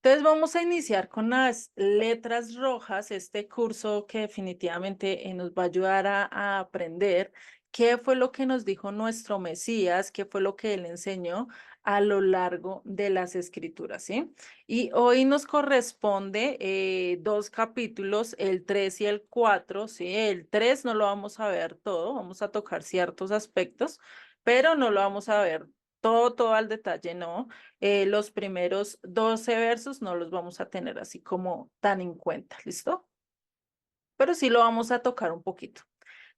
Entonces vamos a iniciar con las letras rojas, este curso que definitivamente nos va a ayudar a aprender qué fue lo que nos dijo nuestro Mesías, qué fue lo que él enseñó a lo largo de las escrituras, ¿sí? Y hoy nos corresponde dos capítulos, el 3 y el 4, ¿sí? El 3 no lo vamos a ver todo, vamos a tocar ciertos aspectos, pero no lo vamos a ver todo al detalle, no. Los primeros 12 versos no los vamos a tener así como tan en cuenta, ¿listo? Pero sí lo vamos a tocar un poquito.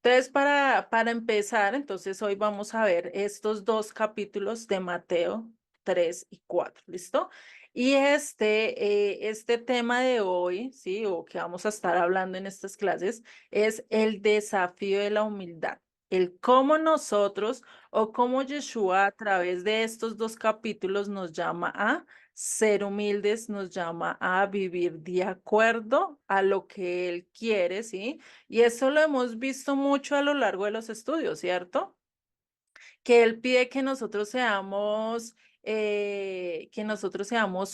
Entonces, para empezar, entonces hoy vamos a ver estos dos capítulos de Mateo 3 y 4, ¿listo? Y este tema de hoy, ¿sí? O que vamos a estar hablando en estas clases, es el desafío de la humildad. El cómo nosotros o cómo Yeshua a través de estos dos capítulos nos llama a ser humildes, nos llama a vivir de acuerdo a lo que Él quiere, ¿sí? Y eso lo hemos visto mucho a lo largo de los estudios, ¿cierto? Que Él pide que nosotros seamos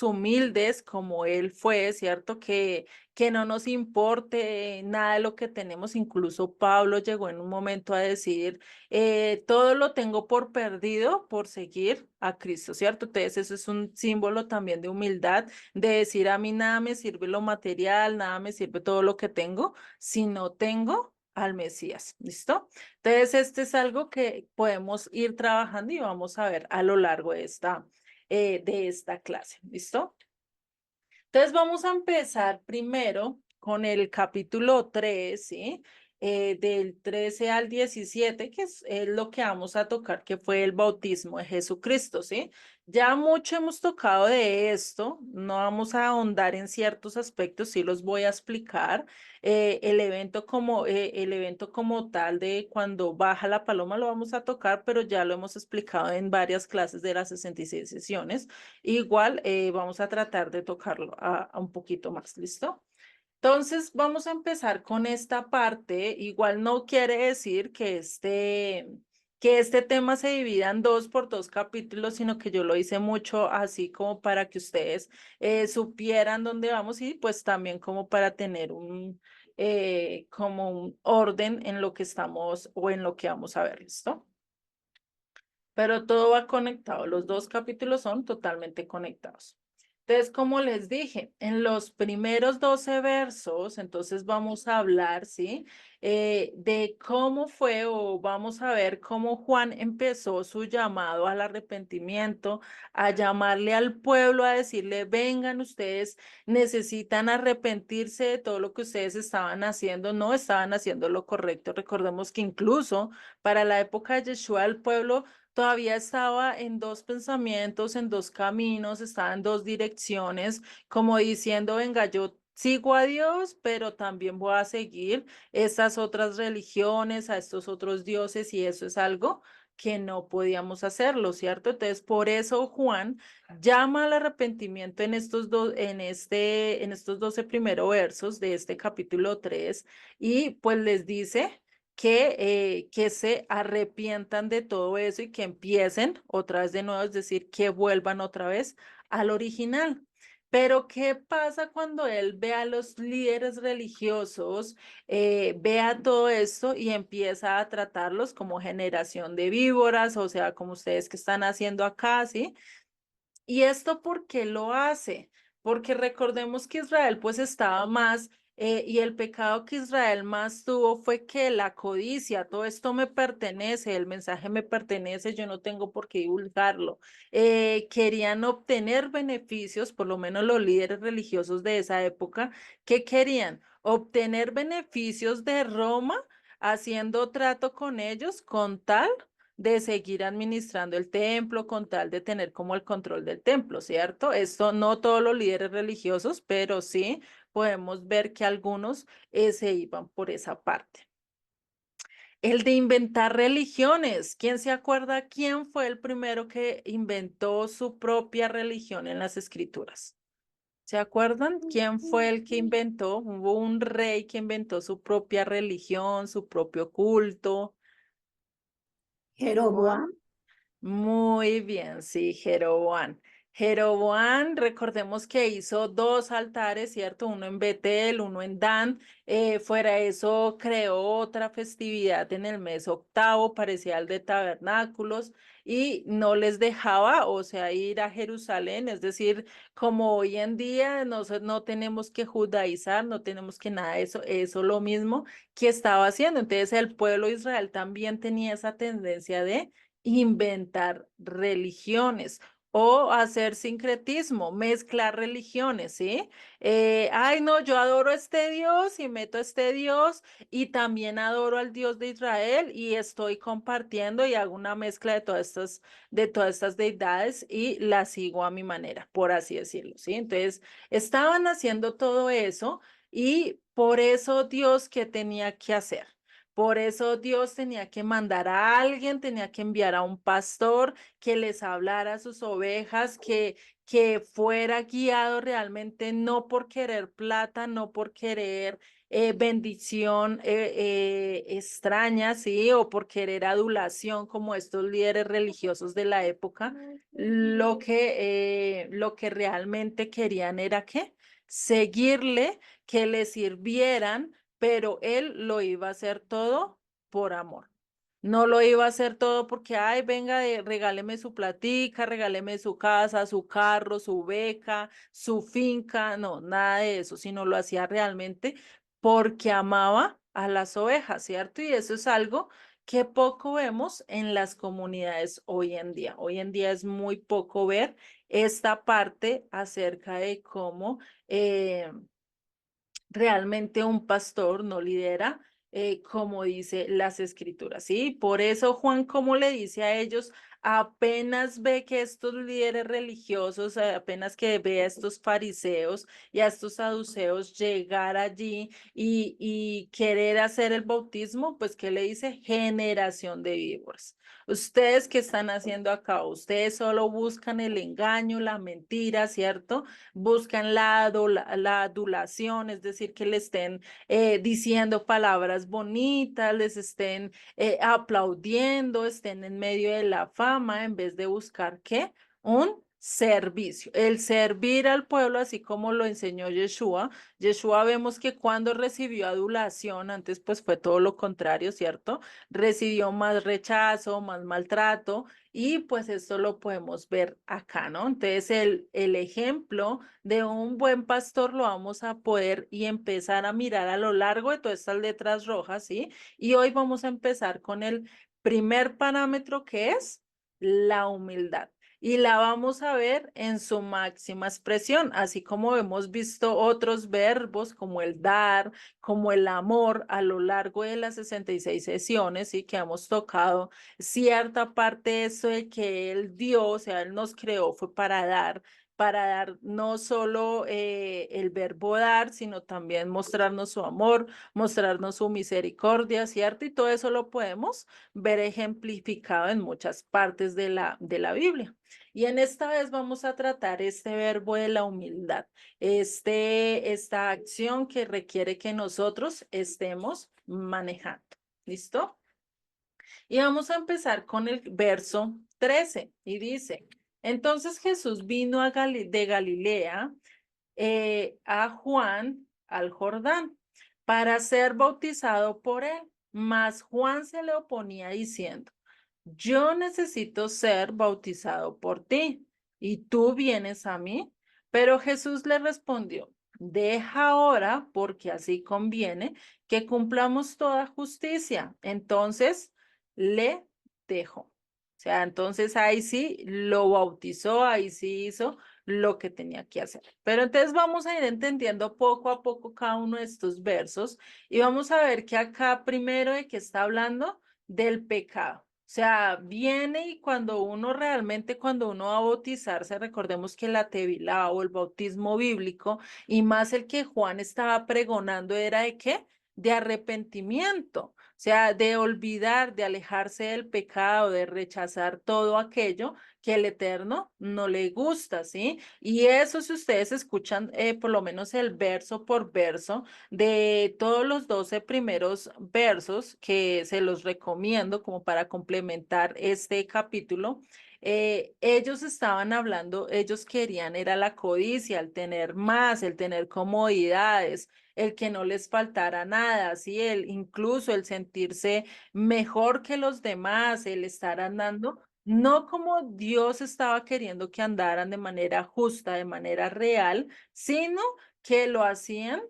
humildes como Él fue, ¿cierto? Que no nos importe nada de lo que tenemos. Incluso Pablo llegó en un momento a decir, todo lo tengo por perdido por seguir a Cristo, ¿cierto? Entonces eso es un símbolo también de humildad, de decir, a mí nada me sirve lo material, nada me sirve todo lo que tengo, si no tengo al Mesías, ¿listo? Entonces, este es algo que podemos ir trabajando y vamos a ver a lo largo de esta clase. ¿Listo? Entonces, vamos a empezar primero con el capítulo 3, ¿sí? Del 13 al 17, que es lo que vamos a tocar, que fue el bautismo de Jesucristo, ¿sí? Ya mucho hemos tocado de esto, no vamos a ahondar en ciertos aspectos, sí los voy a explicar. El evento como tal de cuando baja la paloma lo vamos a tocar, pero ya lo hemos explicado en varias clases de las 66 sesiones. Igual vamos a tratar de tocarlo a un poquito más, ¿listo? Entonces vamos a empezar con esta parte. Igual no quiere decir que este tema se divida en dos por dos capítulos, sino que yo lo hice mucho así como para que ustedes supieran dónde vamos y pues también como para tener como un orden en lo que estamos o en lo que vamos a ver, ¿listo? Pero todo va conectado. Los dos capítulos son totalmente conectados. Entonces, como les dije, en los primeros 12 versos, entonces vamos a hablar, ¿sí? De cómo fue o vamos a ver cómo Juan empezó su llamado al arrepentimiento, a llamarle al pueblo, a decirle, vengan ustedes, necesitan arrepentirse de todo lo que ustedes estaban haciendo, no estaban haciendo lo correcto. Recordemos que incluso para la época de Yeshua, el pueblo todavía estaba en dos pensamientos, en dos caminos, estaba en dos direcciones, como diciendo, venga, yo sigo a Dios, pero también voy a seguir estas otras religiones, a estos otros dioses, y eso es algo que no podíamos hacerlo, ¿cierto? Entonces, por eso Juan llama al arrepentimiento en estos 12 primeros versos de este capítulo 3 y pues les dice que se arrepientan de todo eso y que empiecen otra vez de nuevo, es decir, que vuelvan otra vez al original. Pero, ¿qué pasa cuando él ve a los líderes religiosos, ve a todo esto y empieza a tratarlos como generación de víboras, o sea, como ustedes que están haciendo acá, ¿sí? ¿Y esto por qué lo hace? Porque recordemos que Israel pues estaba más, y el pecado que Israel más tuvo fue que la codicia, todo esto me pertenece, el mensaje me pertenece, yo no tengo por qué divulgarlo. Querían obtener beneficios, por lo menos los líderes religiosos de esa época, ¿qué querían? Obtener beneficios de Roma haciendo trato con ellos con tal de seguir administrando el templo con tal de tener como el control del templo, ¿cierto? Esto no todos los líderes religiosos, pero sí podemos ver que algunos se iban por esa parte. El de inventar religiones. ¿Quién se acuerda quién fue el primero que inventó su propia religión en las escrituras? ¿Se acuerdan quién fue el que inventó? Hubo un rey que inventó su propia religión, su propio culto. Jeroboam. Muy bien, sí, Jeroboam. Jeroboam, recordemos que hizo dos altares, ¿cierto? Uno en Betel, uno en Dan. Fuera de eso, creó otra festividad en el mes octavo, parecía al de tabernáculos, y no les dejaba, o sea, ir a Jerusalén. Es decir, como hoy en día no tenemos que judaizar, no tenemos que nada de eso, eso lo mismo que estaba haciendo. Entonces, el pueblo de Israel también tenía esa tendencia de inventar religiones o hacer sincretismo, mezclar religiones, ¿sí? Ay, no, yo adoro a este Dios y meto a este Dios y también adoro al Dios de Israel y estoy compartiendo y hago una mezcla de todas estas deidades y la sigo a mi manera, por así decirlo, ¿sí? Entonces, estaban haciendo todo eso y por eso Dios, ¿qué tenía que hacer? Por eso Dios tenía que mandar a alguien, tenía que enviar a un pastor que les hablara a sus ovejas, que fuera guiado realmente no por querer plata, no por querer bendición extraña, ¿sí? O por querer adulación como estos líderes religiosos de la época. Lo que realmente querían era que seguirle, que le sirvieran, pero él lo iba a hacer todo por amor. No lo iba a hacer todo porque, ay, venga, regáleme su platica, regáleme su casa, su carro, su beca, su finca, no, nada de eso, sino lo hacía realmente porque amaba a las ovejas, ¿cierto? Y eso es algo que poco vemos en las comunidades hoy en día. Hoy en día es muy poco ver esta parte acerca de cómo realmente un pastor no lidera, como dice las escrituras, ¿sí? Por eso Juan, como le dice a ellos, apenas ve que estos líderes religiosos, apenas que ve a estos fariseos y a estos saduceos llegar allí y querer hacer el bautismo, pues, ¿qué le dice? Generación de víboras. Ustedes, ¿qué están haciendo acá? Ustedes solo buscan el engaño, la mentira, ¿cierto? Buscan la adulación, es decir, que le estén diciendo palabras bonitas, les estén aplaudiendo, estén en medio de la fama, en vez de buscar ¿qué? Un servicio, el servir al pueblo, así como lo enseñó Yeshua. Yeshua vemos que cuando recibió adulación, antes pues fue todo lo contrario, ¿cierto? Recibió más rechazo, más maltrato, y pues esto lo podemos ver acá, ¿no? Entonces el ejemplo de un buen pastor lo vamos a poder y empezar a mirar a lo largo de todas estas letras rojas, ¿sí? Y hoy vamos a empezar con el primer parámetro que es la humildad. Y la vamos a ver en su máxima expresión, así como hemos visto otros verbos como el dar, como el amor a lo largo de las 66 sesiones y que hemos tocado cierta parte de eso de que Él dio, o sea, Él nos creó, fue para dar no solo el verbo dar, sino también mostrarnos su amor, mostrarnos su misericordia, ¿cierto? Y todo eso lo podemos ver ejemplificado en muchas partes de la Biblia. Y en esta vez vamos a tratar este verbo de la humildad, esta acción que requiere que nosotros estemos manejando. ¿Listo? Y vamos a empezar con el verso 13 y dice, entonces Jesús vino de Galilea a Juan al Jordán para ser bautizado por él, mas Juan se le oponía diciendo, yo necesito ser bautizado por ti y tú vienes a mí. Pero Jesús le respondió, deja ahora porque así conviene que cumplamos toda justicia. Entonces le dejó. O sea, entonces ahí sí lo bautizó, ahí sí hizo lo que tenía que hacer. Pero entonces vamos a ir entendiendo poco a poco cada uno de estos versos y vamos a ver que acá primero de qué está hablando del pecado. O sea, viene y cuando uno realmente, cuando uno va a bautizarse, recordemos que la tevilá o el bautismo bíblico, y más el que Juan estaba pregonando, era de qué? De arrepentimiento. O sea, de olvidar, de alejarse del pecado, de rechazar todo aquello que el Eterno no le gusta, ¿sí? Y eso, si ustedes escuchan por lo menos el verso por verso de todos los 12 primeros versos, que se los recomiendo como para complementar este capítulo, ellos estaban hablando, ellos querían, era la codicia, el tener más, el tener comodidades, el que no les faltara nada, ¿sí? Incluso el sentirse mejor que los demás, el estar andando, no como Dios estaba queriendo que andaran de manera justa, de manera real, sino que lo hacían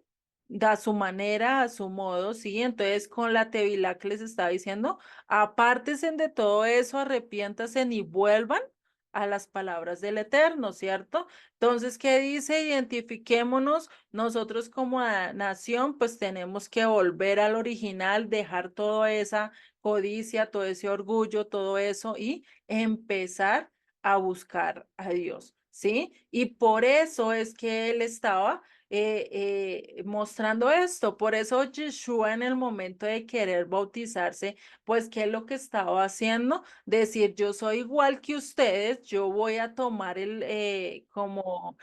a su manera, a su modo, ¿sí? Entonces, con la tevilá que les estaba diciendo, apártense de todo eso, arrepiéntanse y vuelvan a las palabras del Eterno, ¿cierto? Entonces, ¿qué dice? Identifiquémonos nosotros como nación, pues tenemos que volver al original, dejar toda esa codicia, todo ese orgullo, todo eso y empezar a buscar a Dios, ¿sí? Y por eso es que él estaba mostrando esto. Por eso Yeshua en el momento de querer bautizarse, pues, ¿qué es lo que estaba haciendo? Decir, yo soy igual que ustedes, yo voy a tomar como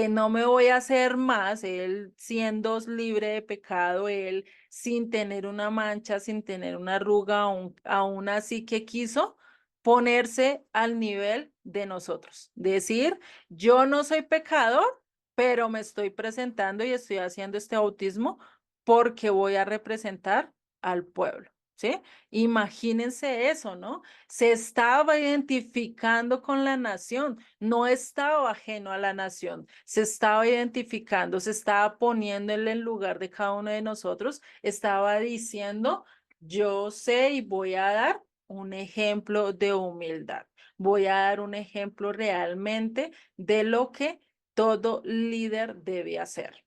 no me voy a hacer más, él siendo libre de pecado, él sin tener una mancha, sin tener una arruga, aún así que quiso ponerse al nivel de nosotros. Decir, yo no soy pecador, pero me estoy presentando y estoy haciendo este bautismo porque voy a representar al pueblo. ¿Sí? Imagínense eso, ¿no? Se estaba identificando con la nación, no estaba ajeno a la nación, se estaba identificando, se estaba poniendo en el lugar de cada uno de nosotros, estaba diciendo, yo sé y voy a dar un ejemplo de humildad, voy a dar un ejemplo realmente de lo que todo líder debe hacer.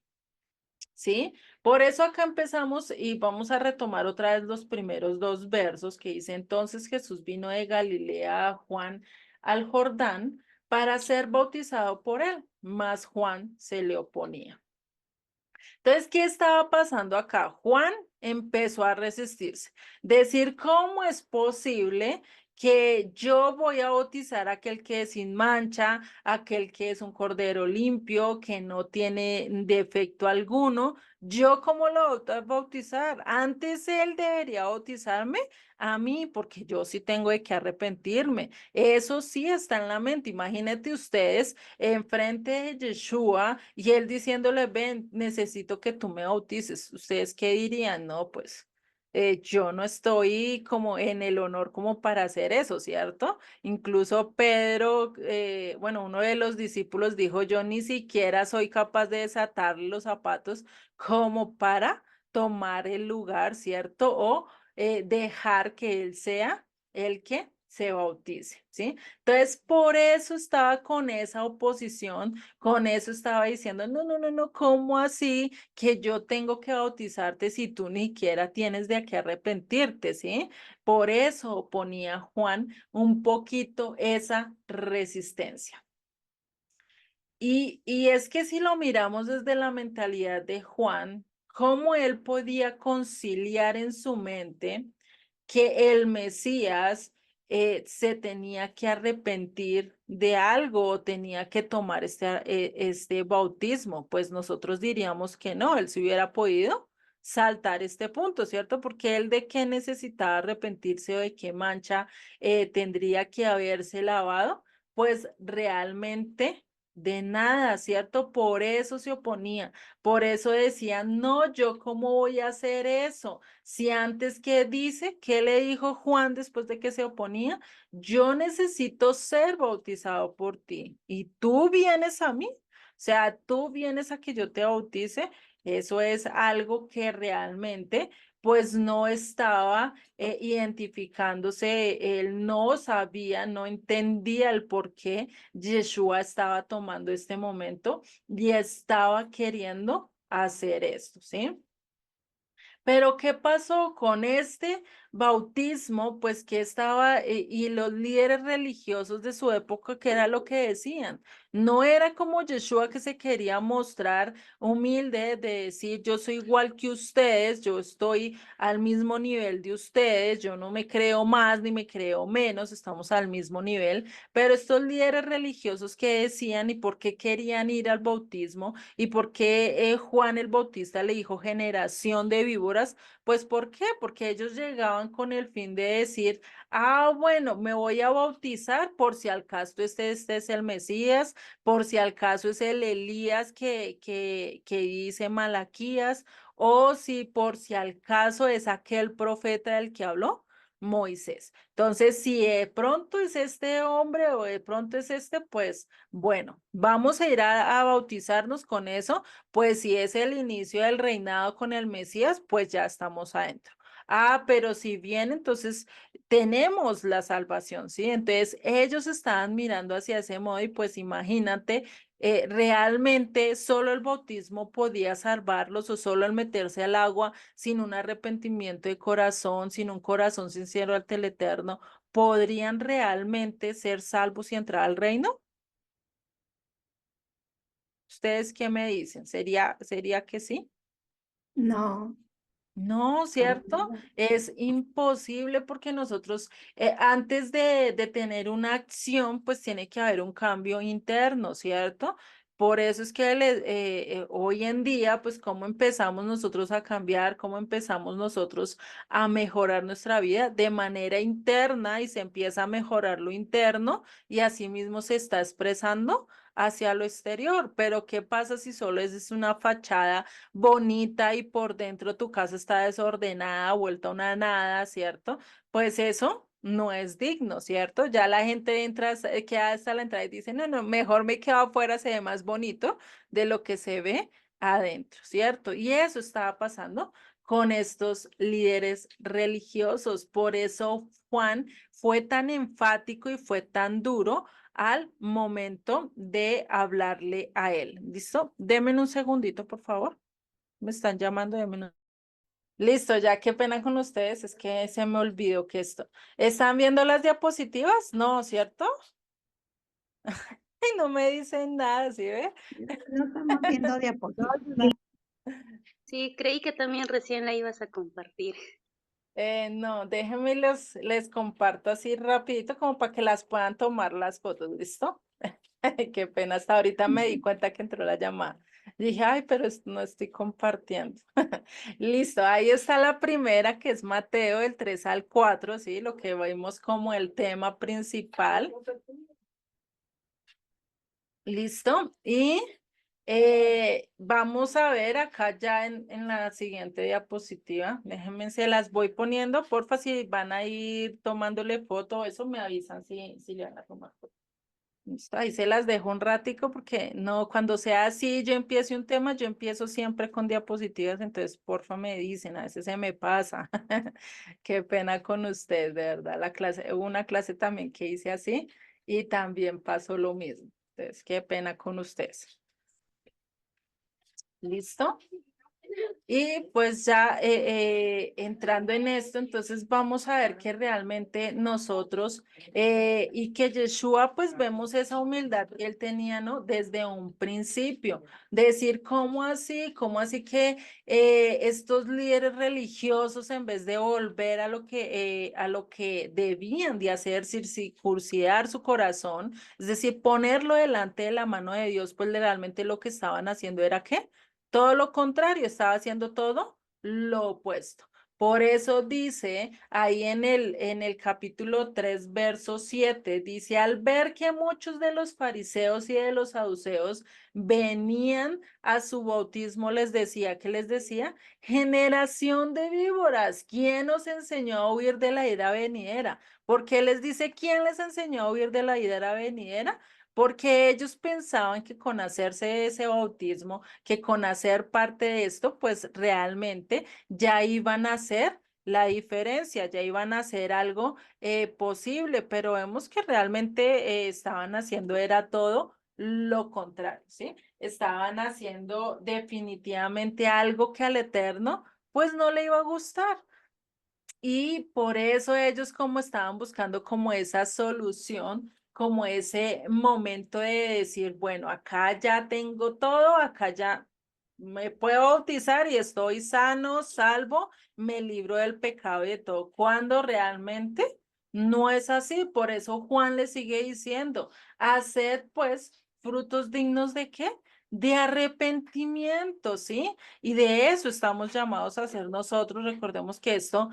¿Sí? Por eso acá empezamos y vamos a retomar otra vez los primeros dos versos que dice, entonces Jesús vino de Galilea a Juan al Jordán para ser bautizado por él, mas Juan se le oponía. Entonces, ¿qué estaba pasando acá? Juan empezó a resistirse, decir, ¿cómo es posible que yo voy a bautizar a aquel que es sin mancha, aquel que es un cordero limpio, que no tiene defecto alguno? ¿Yo cómo lo voy a bautizar? Antes él debería bautizarme a mí, porque yo sí tengo de qué arrepentirme. Eso sí está en la mente. Imagínate ustedes enfrente de Yeshua y él diciéndole, ven, necesito que tú me bautices. ¿Ustedes qué dirían? No, pues yo no estoy como en el honor como para hacer eso, ¿cierto? Incluso Pedro, bueno, uno de los discípulos dijo, yo ni siquiera soy capaz de desatar los zapatos como para tomar el lugar, ¿cierto? O dejar que él sea el que se bautice, ¿sí? Entonces, por eso estaba con esa oposición, con eso estaba diciendo, no, no, no, no, ¿cómo así que yo tengo que bautizarte si tú ni siquiera tienes de qué arrepentirte, ¿sí? Por eso ponía Juan un poquito esa resistencia. Y es que si lo miramos desde la mentalidad de Juan, cómo él podía conciliar en su mente que el Mesías se tenía que arrepentir de algo o tenía que tomar este bautismo, pues nosotros diríamos que no, él se hubiera podido saltar este punto, ¿cierto? Porque él de qué necesitaba arrepentirse o de qué mancha tendría que haberse lavado, pues realmente de nada, ¿cierto? Por eso se oponía, por eso decía, no, yo cómo voy a hacer eso. Si antes que dice, ¿qué le dijo Juan después de que se oponía? Yo necesito ser bautizado por ti y tú vienes a mí. O sea, tú vienes a que yo te bautice. Eso es algo que realmente pues no estaba identificándose, él no sabía, no entendía el por qué Yeshua estaba tomando este momento y estaba queriendo hacer esto, ¿sí? Pero ¿qué pasó con este bautismo, pues que estaba, y los líderes religiosos de su época, que era lo que decían. No era como Yeshua que se quería mostrar humilde, de decir, yo soy igual que ustedes, yo estoy al mismo nivel de ustedes, yo no me creo más ni me creo menos, estamos al mismo nivel, pero estos líderes religiosos que decían y por qué querían ir al bautismo y por qué Juan el Bautista le dijo generación de víboras, pues ¿por qué? Porque ellos llegaban con el fin de decir, ah, bueno, me voy a bautizar por si al caso este es el Mesías, por si al caso es el Elías que dice Malaquías, o si por si al caso es aquel profeta del que habló Moisés. Entonces, si de pronto es este hombre o de pronto es este, pues bueno, vamos a ir a bautizarnos con eso, pues si es el inicio del reinado con el Mesías, pues ya estamos adentro. Ah, pero si bien, entonces tenemos la salvación, ¿sí? Entonces ellos estaban mirando hacia ese modo y pues imagínate, realmente solo el bautismo podía salvarlos o solo el meterse al agua sin un arrepentimiento de corazón, sin un corazón sincero ante el Eterno, ¿podrían realmente ser salvos y entrar al reino? ¿Ustedes qué me dicen? ¿Sería que sí? No, No, para ¿cierto? nada. Es imposible porque nosotros, antes de tener una acción, pues tiene que haber un cambio interno, ¿cierto? Por eso es que hoy en día, pues cómo empezamos nosotros a cambiar, cómo empezamos nosotros a mejorar nuestra vida de manera interna y se empieza a mejorar lo interno y así mismo se está expresando hacia lo exterior. Pero ¿qué pasa si solo es una fachada bonita y por dentro tu casa está desordenada, vuelta a una nada, ¿cierto? Pues eso no es digno, ¿cierto? Ya la gente entra, queda hasta la entrada y dice, no, no, mejor me quedo afuera, se ve más bonito de lo que se ve adentro, ¿cierto? Y eso estaba pasando con estos líderes religiosos. Por eso Juan fue tan enfático y fue tan duro al momento de hablarle a él. ¿Listo? Denme un segundito, por favor. Me están llamando de menos. Listo, ya qué pena con ustedes, es que se me olvidó que esto. ¿Están viendo las diapositivas? No, ¿cierto? Y no me dicen nada, ¿sí ve? No estamos viendo diapositivas. Sí, creí que también recién la ibas a compartir. No, déjenme les comparto así rapidito como para que las puedan tomar las fotos, ¿listo? Qué pena, hasta ahorita me di cuenta que entró la llamada. Dije, ay, pero no estoy compartiendo. Listo, ahí está la primera, que es Mateo, del 3 al 4, ¿sí? Lo que vemos como el tema principal. Listo. Y vamos a ver acá ya en la siguiente diapositiva. Déjenme, se las voy poniendo, porfa, si van a ir tomándole foto, eso me avisan si le van a tomar foto. Listo, ahí se las dejo un ratico porque no, cuando sea así, yo empiece un tema, yo empiezo siempre con diapositivas, entonces porfa me dicen, a veces se me pasa. Qué pena con usted, de verdad. La clase, hubo una clase también que hice así y también pasó lo mismo. Entonces, qué pena con ustedes. ¿Listo? Y pues ya entrando en esto, entonces vamos a ver que realmente nosotros y que Yeshua pues vemos esa humildad que él tenía, ¿no? Desde un principio. Decir, cómo así que estos líderes religiosos en vez de volver a lo que debían de hacer, circuncidar su corazón, es decir, ponerlo delante de la mano de Dios, pues realmente lo que estaban haciendo era ¿qué? Todo lo contrario, estaba haciendo todo lo opuesto. Por eso dice ahí en el capítulo 3 verso 7 dice, al ver que muchos de los fariseos y de los saduceos venían a su bautismo, les decía, ¿qué les decía? Generación de víboras, ¿quién os enseñó a huir de la ira venidera? ¿Por qué les dice quién les enseñó a huir de la ira venidera? Porque ellos pensaban que con hacerse ese bautismo, que con hacer parte de esto, pues realmente ya iban a hacer la diferencia, ya iban a hacer algo posible, pero vemos que realmente estaban haciendo era todo lo contrario, ¿sí? Estaban haciendo definitivamente algo que al Eterno pues no le iba a gustar. Y por eso ellos como estaban buscando como esa solución, como ese momento de decir, bueno, acá ya tengo todo, acá ya me puedo bautizar y estoy sano, salvo, me libro del pecado y de todo, cuando realmente no es así. Por eso Juan le sigue diciendo, haced pues frutos dignos de ¿qué? De arrepentimiento, ¿sí? Y de eso estamos llamados a hacer nosotros. Recordemos que esto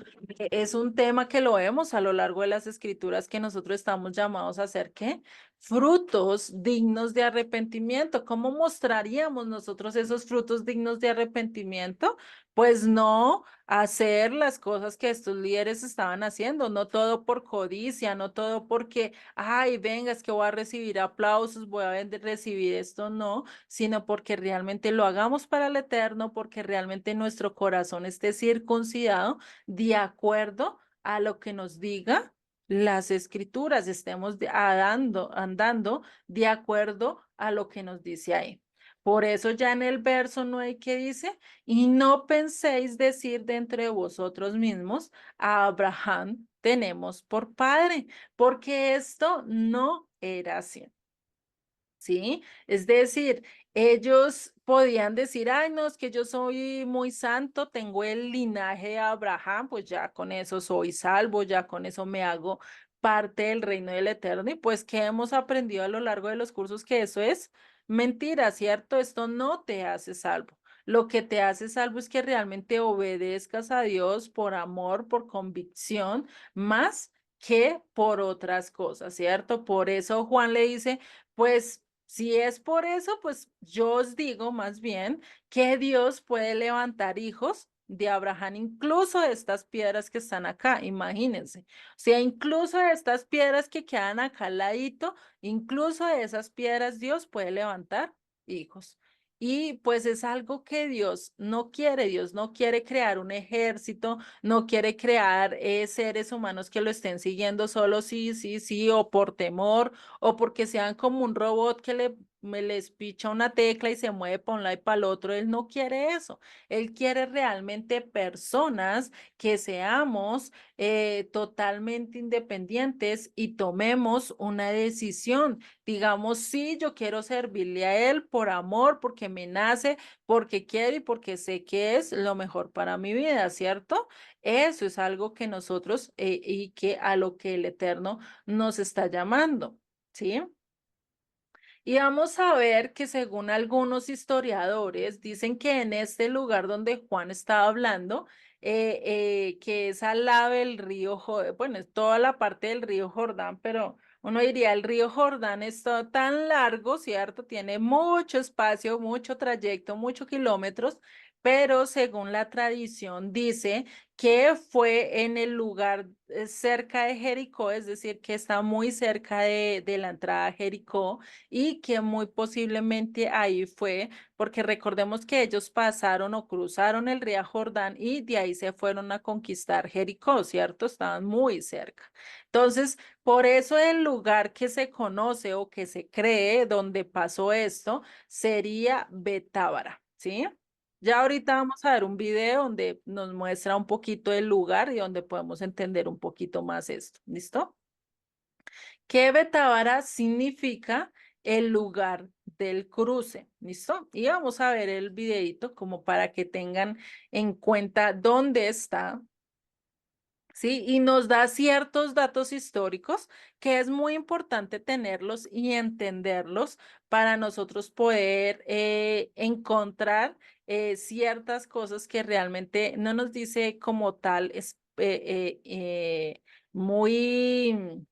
es un tema que lo vemos a lo largo de las escrituras, que nosotros estamos llamados a hacer ¿qué? Frutos dignos de arrepentimiento. ¿Cómo mostraríamos nosotros esos frutos dignos de arrepentimiento? Pues no hacer las cosas que estos líderes estaban haciendo, no todo por codicia, no todo porque, ay, venga, es que voy a recibir aplausos, voy a recibir esto, no, sino porque realmente lo hagamos para el eterno, porque realmente nuestro corazón esté circuncidado de acuerdo a lo que nos diga las escrituras, estemos andando de acuerdo a lo que nos dice ahí. Por eso ya en el verso 9 que dice, y no penséis decir de entre vosotros mismos, a Abraham tenemos por padre, porque esto no era así. ¿Sí? Es decir, ellos podían decir, ay, no, es que yo soy muy santo, tengo el linaje de Abraham, pues ya con eso soy salvo, ya con eso me hago parte del reino del Eterno. Y pues que hemos aprendido a lo largo de los cursos que eso es mentira, ¿cierto? Esto no te hace salvo. Lo que te hace salvo es que realmente obedezcas a Dios por amor, por convicción, más que por otras cosas, ¿cierto? Por eso Juan le dice, pues si es por eso, pues yo os digo más bien que Dios puede levantar hijos de Abraham, incluso de estas piedras que están acá, imagínense. O sea, incluso de estas piedras que quedan acá al ladito, incluso de esas piedras Dios puede levantar hijos. Y pues es algo que Dios no quiere crear un ejército, no quiere crear seres humanos que lo estén siguiendo solo sí, sí, sí, o por temor o porque sean como un robot que les picha una tecla y se mueve para un lado y para el otro. Él no quiere eso. Él quiere realmente personas que seamos totalmente independientes y tomemos una decisión. Digamos, sí, yo quiero servirle a Él por amor, porque me nace, porque quiero y porque sé que es lo mejor para mi vida, ¿cierto? Eso es algo que nosotros y que a lo que el Eterno nos está llamando. ¿Sí? Y vamos a ver que según algunos historiadores dicen que en este lugar donde Juan estaba hablando, que es al lado del río, bueno, es toda la parte del río Jordán, pero uno diría el río Jordán está tan largo, ¿cierto? Tiene mucho espacio, mucho trayecto, muchos kilómetros, pero según la tradición dice que fue en el lugar cerca de Jericó, es decir, que está muy cerca de la entrada a Jericó y que muy posiblemente ahí fue, porque recordemos que ellos pasaron o cruzaron el río Jordán y de ahí se fueron a conquistar Jericó, ¿cierto? Estaban muy cerca. Entonces, por eso el lugar que se conoce o que se cree donde pasó esto sería Betábara, ¿sí? Ya ahorita vamos a ver un video donde nos muestra un poquito el lugar y donde podemos entender un poquito más esto. ¿Listo? Que Betábara significa el lugar del cruce, ¿listo? Y vamos a ver el videito como para que tengan en cuenta dónde está, ¿sí? Y nos da ciertos datos históricos que es muy importante tenerlos y entenderlos para nosotros poder encontrar ciertas cosas que realmente no nos dice como tal, es muy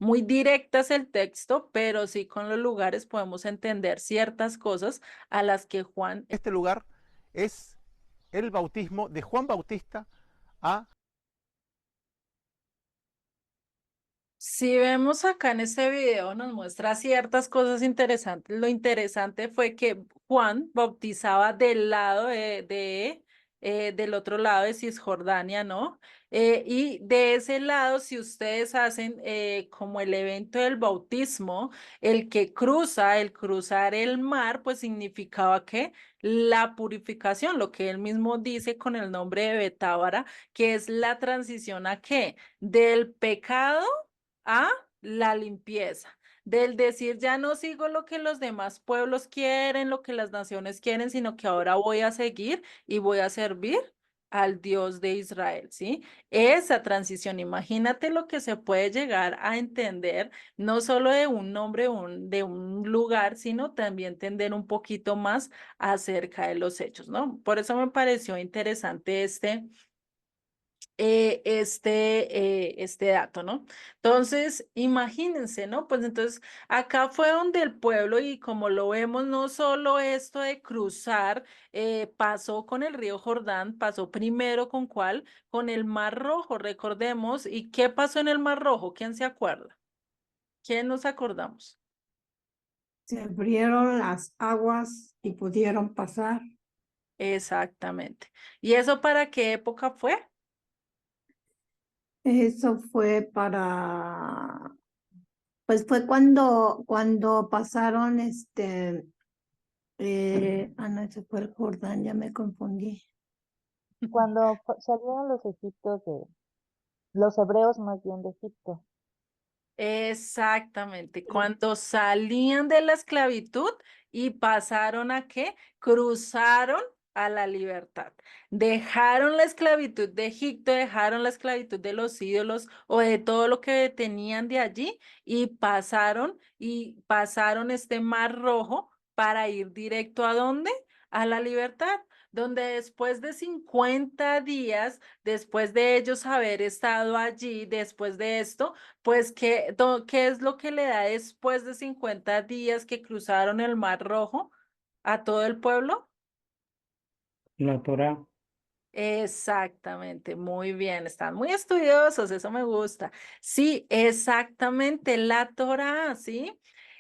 muy directas el texto, pero sí con los lugares podemos entender ciertas cosas a las que Juan... Este lugar es el bautismo de Juan Bautista a... Si vemos acá en este video, nos muestra ciertas cosas interesantes. Lo interesante fue que Juan bautizaba del lado del otro lado de Cisjordania, ¿no? Y de ese lado, si ustedes hacen como el evento del bautismo, el que cruza, el cruzar el mar, pues significaba que la purificación, lo que él mismo dice con el nombre de Betábara, que es la transición a qué, del pecado a la limpieza. Del decir, ya no sigo lo que los demás pueblos quieren, lo que las naciones quieren, sino que ahora voy a seguir y voy a servir al Dios de Israel, ¿sí? Esa transición, imagínate lo que se puede llegar a entender, no solo de un nombre de un lugar, sino también entender un poquito más acerca de los hechos, ¿no? Por eso me pareció interesante este dato, ¿no? Entonces, imagínense, ¿no? Pues entonces, acá fue donde el pueblo, y como lo vemos, no solo esto de cruzar, pasó con el río Jordán, pasó primero con cuál, con el Mar Rojo, recordemos, ¿y qué pasó en el Mar Rojo? ¿Quién se acuerda? ¿Quién nos acordamos? Se abrieron las aguas y pudieron pasar. Exactamente. ¿Y eso para qué época fue? Eso fue pues fue cuando pasaron no, ese fue el Jordán, ya me confundí. Cuando salieron los egipcios los hebreos más bien de Egipto. Exactamente, cuando salían de la esclavitud y pasaron a qué, cruzaron a la libertad. Dejaron la esclavitud de Egipto, dejaron la esclavitud de los ídolos o de todo lo que tenían de allí y pasaron este mar rojo para ir directo ¿a dónde? A la libertad, donde después de 50 días, después de ellos haber estado allí, después de esto, pues, ¿qué es lo que le da después de 50 días que cruzaron el Mar Rojo a todo el pueblo? La Torá. Exactamente, muy bien, están muy estudiosos, eso me gusta. Sí, exactamente, la Torá, ¿sí?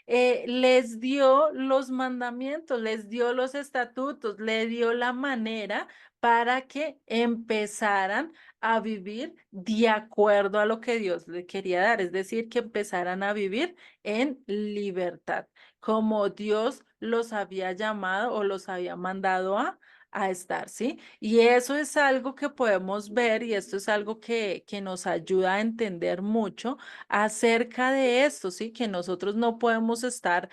Les dio los mandamientos, les dio los estatutos, le dio la manera para que empezaran a vivir de acuerdo a lo que Dios le quería dar, es decir, que empezaran a vivir en libertad, como Dios los había llamado o los había mandado a estar, ¿sí? Y eso es algo que podemos ver y esto es algo que nos ayuda a entender mucho acerca de esto, ¿sí? Que nosotros no podemos estar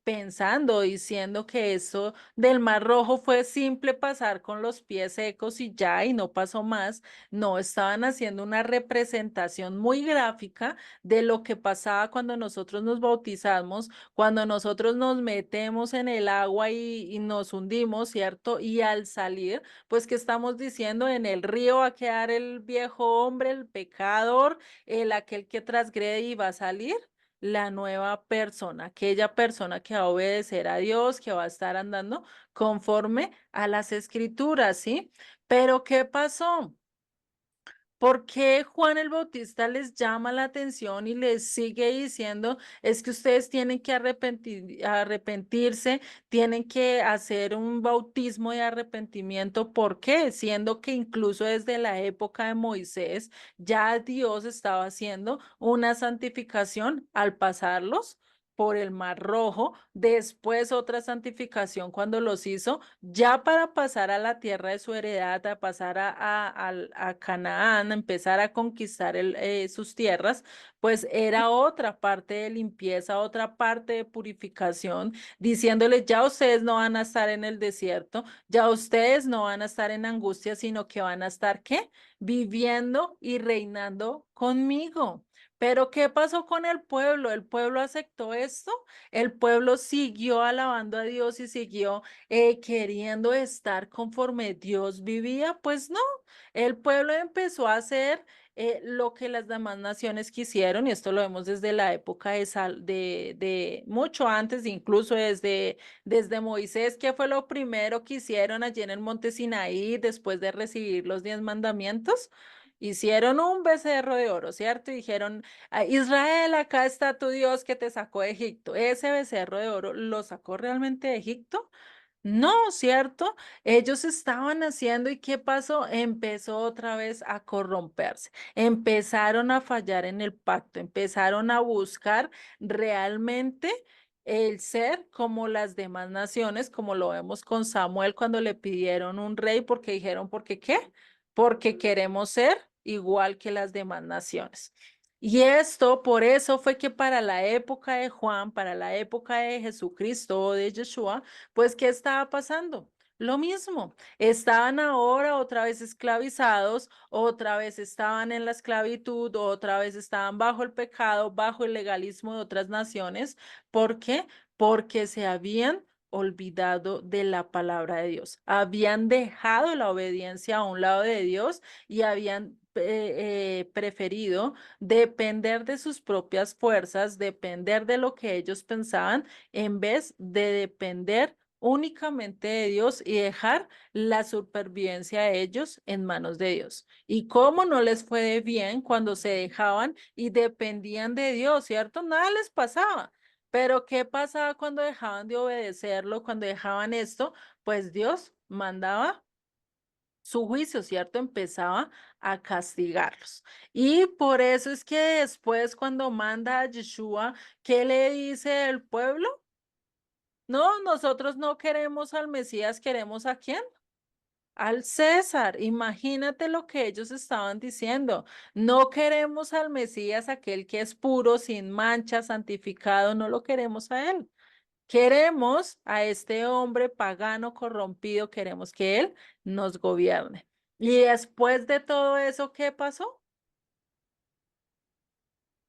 pensando, diciendo que eso del Mar Rojo fue simple pasar con los pies secos y ya, y no pasó más. No, estaban haciendo una representación muy gráfica de lo que pasaba cuando nosotros nos bautizamos, cuando nosotros nos metemos en el agua y nos hundimos, ¿cierto? Y al salir, pues, ¿qué estamos diciendo? En el río va a quedar el viejo hombre, el pecador, aquel que transgrede y va a salir la nueva persona, aquella persona que va a obedecer a Dios, que va a estar andando conforme a las escrituras, ¿sí? Pero ¿qué pasó? ¿Por qué Juan el Bautista les llama la atención y les sigue diciendo, es que ustedes tienen que arrepentirse, tienen que hacer un bautismo de arrepentimiento? ¿Por qué? Siendo que incluso desde la época de Moisés ya Dios estaba haciendo una santificación al pasarlos por el Mar Rojo, después otra santificación cuando los hizo ya para pasar a la tierra de su heredad, a pasar a Canaán, a empezar a conquistar sus tierras, pues era otra parte de limpieza, otra parte de purificación, diciéndoles, ya ustedes no van a estar en el desierto, ya ustedes no van a estar en angustia, sino que van a estar, ¿qué? Viviendo y reinando conmigo. Pero ¿qué pasó con el pueblo? ¿El pueblo aceptó esto? ¿El pueblo siguió alabando a Dios y siguió queriendo estar conforme Dios vivía? Pues no, el pueblo empezó a hacer lo que las demás naciones quisieron, y esto lo vemos desde la época de mucho antes, incluso desde Moisés, que fue lo primero que hicieron allí en el monte Sinaí después de recibir los 10 mandamientos. Hicieron un becerro de oro, ¿cierto? Y dijeron, Israel, acá está tu Dios que te sacó de Egipto. Ese becerro de oro lo sacó realmente de Egipto. No, ¿cierto? Ellos estaban haciendo y ¿qué pasó? Empezó otra vez a corromperse, empezaron a fallar en el pacto, empezaron a buscar realmente el ser como las demás naciones, como lo vemos con Samuel cuando le pidieron un rey porque dijeron, ¿por qué qué? Porque queremos ser igual que las demás naciones. Y esto, por eso fue que para la época de Juan, para la época de Jesucristo o de Yeshua, pues, ¿qué estaba pasando? Lo mismo, estaban ahora otra vez esclavizados, otra vez estaban en la esclavitud, otra vez estaban bajo el pecado, bajo el legalismo de otras naciones. ¿Por qué? Porque se habían olvidado de la palabra de Dios, habían dejado la obediencia a un lado de Dios y habían preferido depender de sus propias fuerzas, depender de lo que ellos pensaban, en vez de depender únicamente de Dios y dejar la supervivencia de ellos en manos de Dios. ¿Y cómo no les fue de bien cuando se dejaban y dependían de Dios, cierto? Nada les pasaba. Pero ¿qué pasaba cuando dejaban de obedecerlo, cuando dejaban esto? Pues Dios mandaba su juicio, ¿cierto? Empezaba a castigarlos. Y por eso es que después cuando manda a Yeshua, ¿qué le dice el pueblo? No, nosotros no queremos al Mesías, ¿queremos a quién? Al César. Imagínate lo que ellos estaban diciendo. No queremos al Mesías, aquel que es puro, sin mancha, santificado, no lo queremos a él. Queremos a este hombre pagano, corrompido, queremos que él nos gobierne. Y después de todo eso, ¿qué pasó?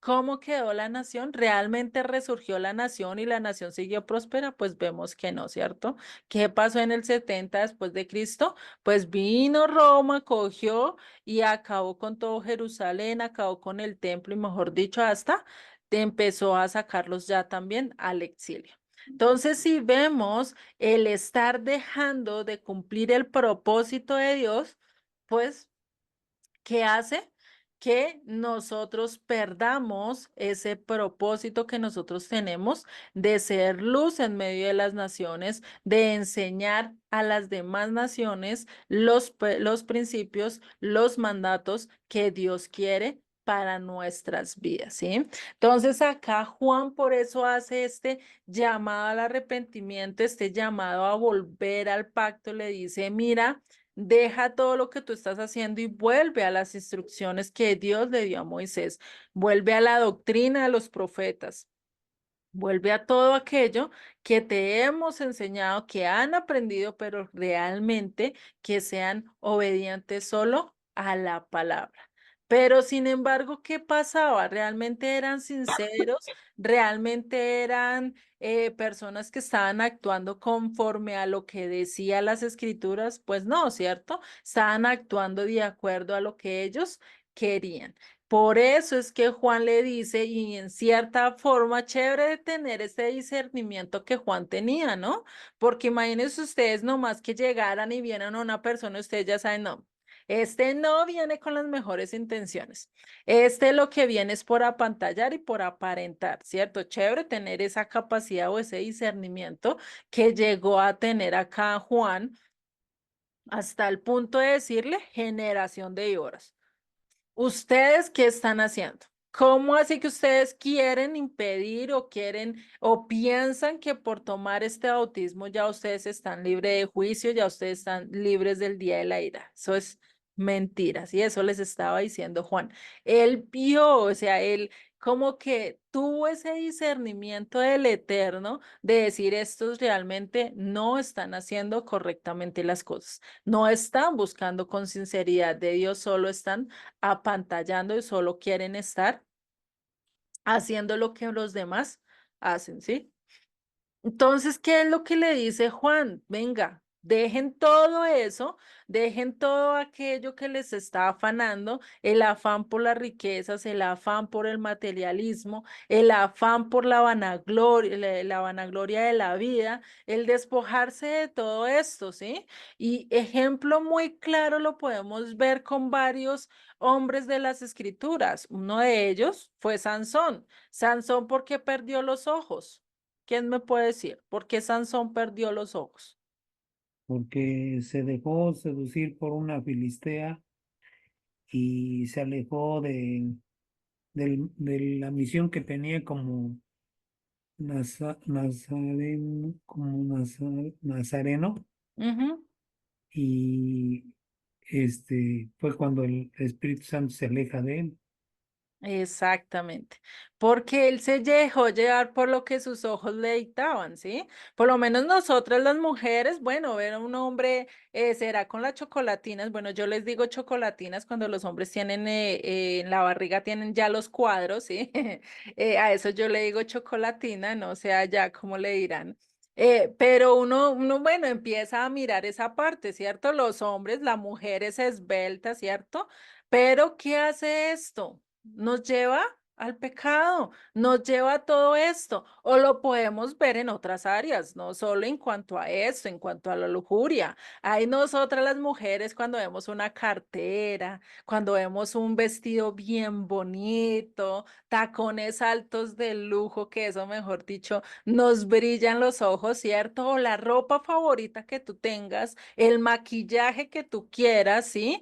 ¿Cómo quedó la nación? ¿Realmente resurgió la nación y la nación siguió próspera? Pues vemos que no, ¿cierto? ¿Qué pasó en el 70 después de Cristo? Pues vino Roma, cogió y acabó con todo Jerusalén, acabó con el templo y mejor dicho, hasta empezó a sacarlos ya también al exilio. Entonces, si vemos el estar dejando de cumplir el propósito de Dios, pues ¿qué hace? Que nosotros perdamos ese propósito que nosotros tenemos de ser luz en medio de las naciones, de enseñar a las demás naciones los principios, los mandatos que Dios quiere para nuestras vidas, ¿sí? Entonces acá Juan por eso hace este llamado al arrepentimiento, este llamado a volver al pacto, le dice, mira, deja todo lo que tú estás haciendo y vuelve a las instrucciones que Dios le dio a Moisés. Vuelve a la doctrina de los profetas. Vuelve a todo aquello que te hemos enseñado, que han aprendido, pero realmente que sean obedientes solo a la palabra. Pero sin embargo, ¿qué pasaba? ¿Realmente eran sinceros? ¿Realmente eran personas que estaban actuando conforme a lo que decía las escrituras? Pues no, ¿cierto? Estaban actuando de acuerdo a lo que ellos querían. Por eso es que Juan le dice, y en cierta forma, chévere de tener ese discernimiento que Juan tenía, ¿no? Porque imagínense ustedes nomás que llegaran y vieran a una persona, ustedes ya saben, no, este no viene con las mejores intenciones. Este lo que viene es por apantallar y por aparentar, ¿cierto? Chévere tener esa capacidad o ese discernimiento que llegó a tener acá Juan hasta el punto de decirle generación de víboras. ¿Ustedes qué están haciendo? ¿Cómo así que ustedes quieren impedir o quieren o piensan que por tomar este bautismo ya ustedes están libres de juicio, ya ustedes están libres del día de la ira? Eso es mentiras y eso les estaba diciendo Juan. Él vio, o sea, él como que tuvo ese discernimiento del Eterno de decir estos realmente no están haciendo correctamente las cosas, no están buscando con sinceridad de Dios, solo están apantallando y solo quieren estar haciendo lo que los demás hacen, ¿sí? Entonces, ¿qué es lo que le dice Juan? Venga, dejen todo eso, dejen todo aquello que les está afanando, el afán por las riquezas, el afán por el materialismo, el afán por la vanagloria, la vanagloria de la vida, el despojarse de todo esto, ¿sí? Y ejemplo muy claro lo podemos ver con varios hombres de las escrituras. Uno de ellos fue Sansón. Sansón, ¿por qué perdió los ojos? ¿Quién me puede decir por qué Sansón perdió los ojos? porque se dejó seducir por una filistea y se alejó de la misión que tenía como nazareno, Ujú. y fue cuando el Espíritu Santo se aleja de él. Exactamente, porque él se dejó llevar por lo que sus ojos le dictaban, ¿sí? Por lo menos nosotras las mujeres, bueno, ver a un hombre, será con las chocolatinas, bueno, yo les digo chocolatinas cuando los hombres tienen en la barriga tienen ya los cuadros, ¿sí? A eso yo le digo chocolatina, no sé allá cómo le dirán. Pero uno, bueno, empieza a mirar esa parte, ¿cierto? Los hombres, la mujer es esbelta, ¿cierto? Pero ¿qué hace esto? Nos lleva al pecado, nos lleva a todo esto, o lo podemos ver en otras áreas, no solo en cuanto a esto, en cuanto a la lujuria. Hay nosotras las mujeres cuando vemos una cartera, cuando vemos un vestido bien bonito, tacones altos de lujo, que eso, mejor dicho, nos brillan los ojos, ¿cierto? O la ropa favorita que tú tengas, el maquillaje que tú quieras, ¿sí?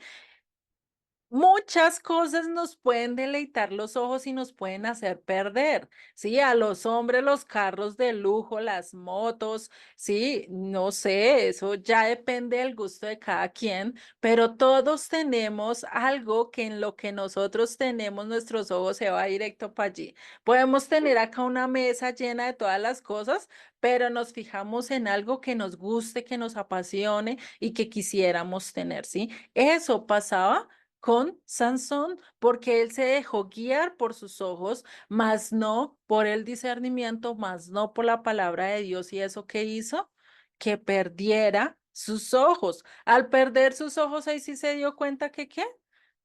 Muchas cosas nos pueden deleitar los ojos y nos pueden hacer perder, ¿sí? A los hombres los carros de lujo, las motos, sí, no sé, eso ya depende del gusto de cada quien, pero todos tenemos algo que en lo que nosotros tenemos nuestros ojos se va directo para allí. Podemos tener acá una mesa llena de todas las cosas, pero nos fijamos en algo que nos guste, que nos apasione y que quisiéramos tener, ¿sí? Eso pasaba con Sansón, porque él se dejó guiar por sus ojos, mas no por el discernimiento, mas no por la palabra de Dios. ¿Y eso qué hizo? Que perdiera sus ojos. Al perder sus ojos, ahí sí se dio cuenta que qué,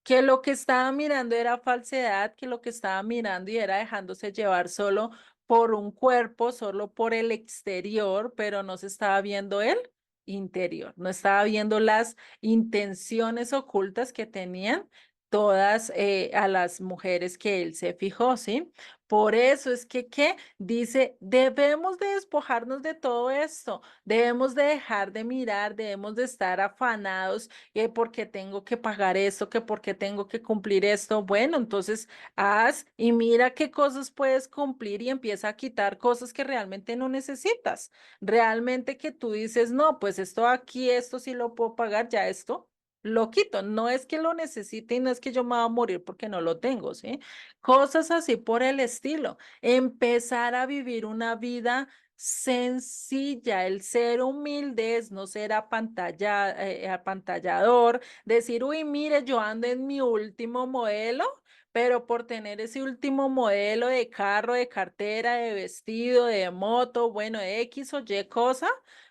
que lo que estaba mirando era falsedad, que lo que estaba mirando y era dejándose llevar solo por un cuerpo, solo por el exterior, pero no se estaba viendo él interior, no estaba viendo las intenciones ocultas que tenían todas a las mujeres que él se fijó, ¿sí? Por eso es que, ¿qué? Dice, debemos de despojarnos de todo esto, debemos de dejar de mirar, debemos de estar afanados, que porque tengo que pagar esto, que porque tengo que cumplir esto. Bueno, entonces haz y mira qué cosas puedes cumplir y empieza a quitar cosas que realmente no necesitas. Realmente que tú dices, no, pues esto aquí, esto sí lo puedo pagar, ya esto lo quito. No es que lo necesite y no es que yo me voy a morir porque no lo tengo, ¿sí? Cosas así por el estilo. Empezar a vivir una vida sencilla, el ser humilde es no ser apantallador, decir, uy, mire, yo ando en mi último modelo, pero por tener ese último modelo de carro, de cartera, de vestido, de moto, bueno, de X o Y cosa,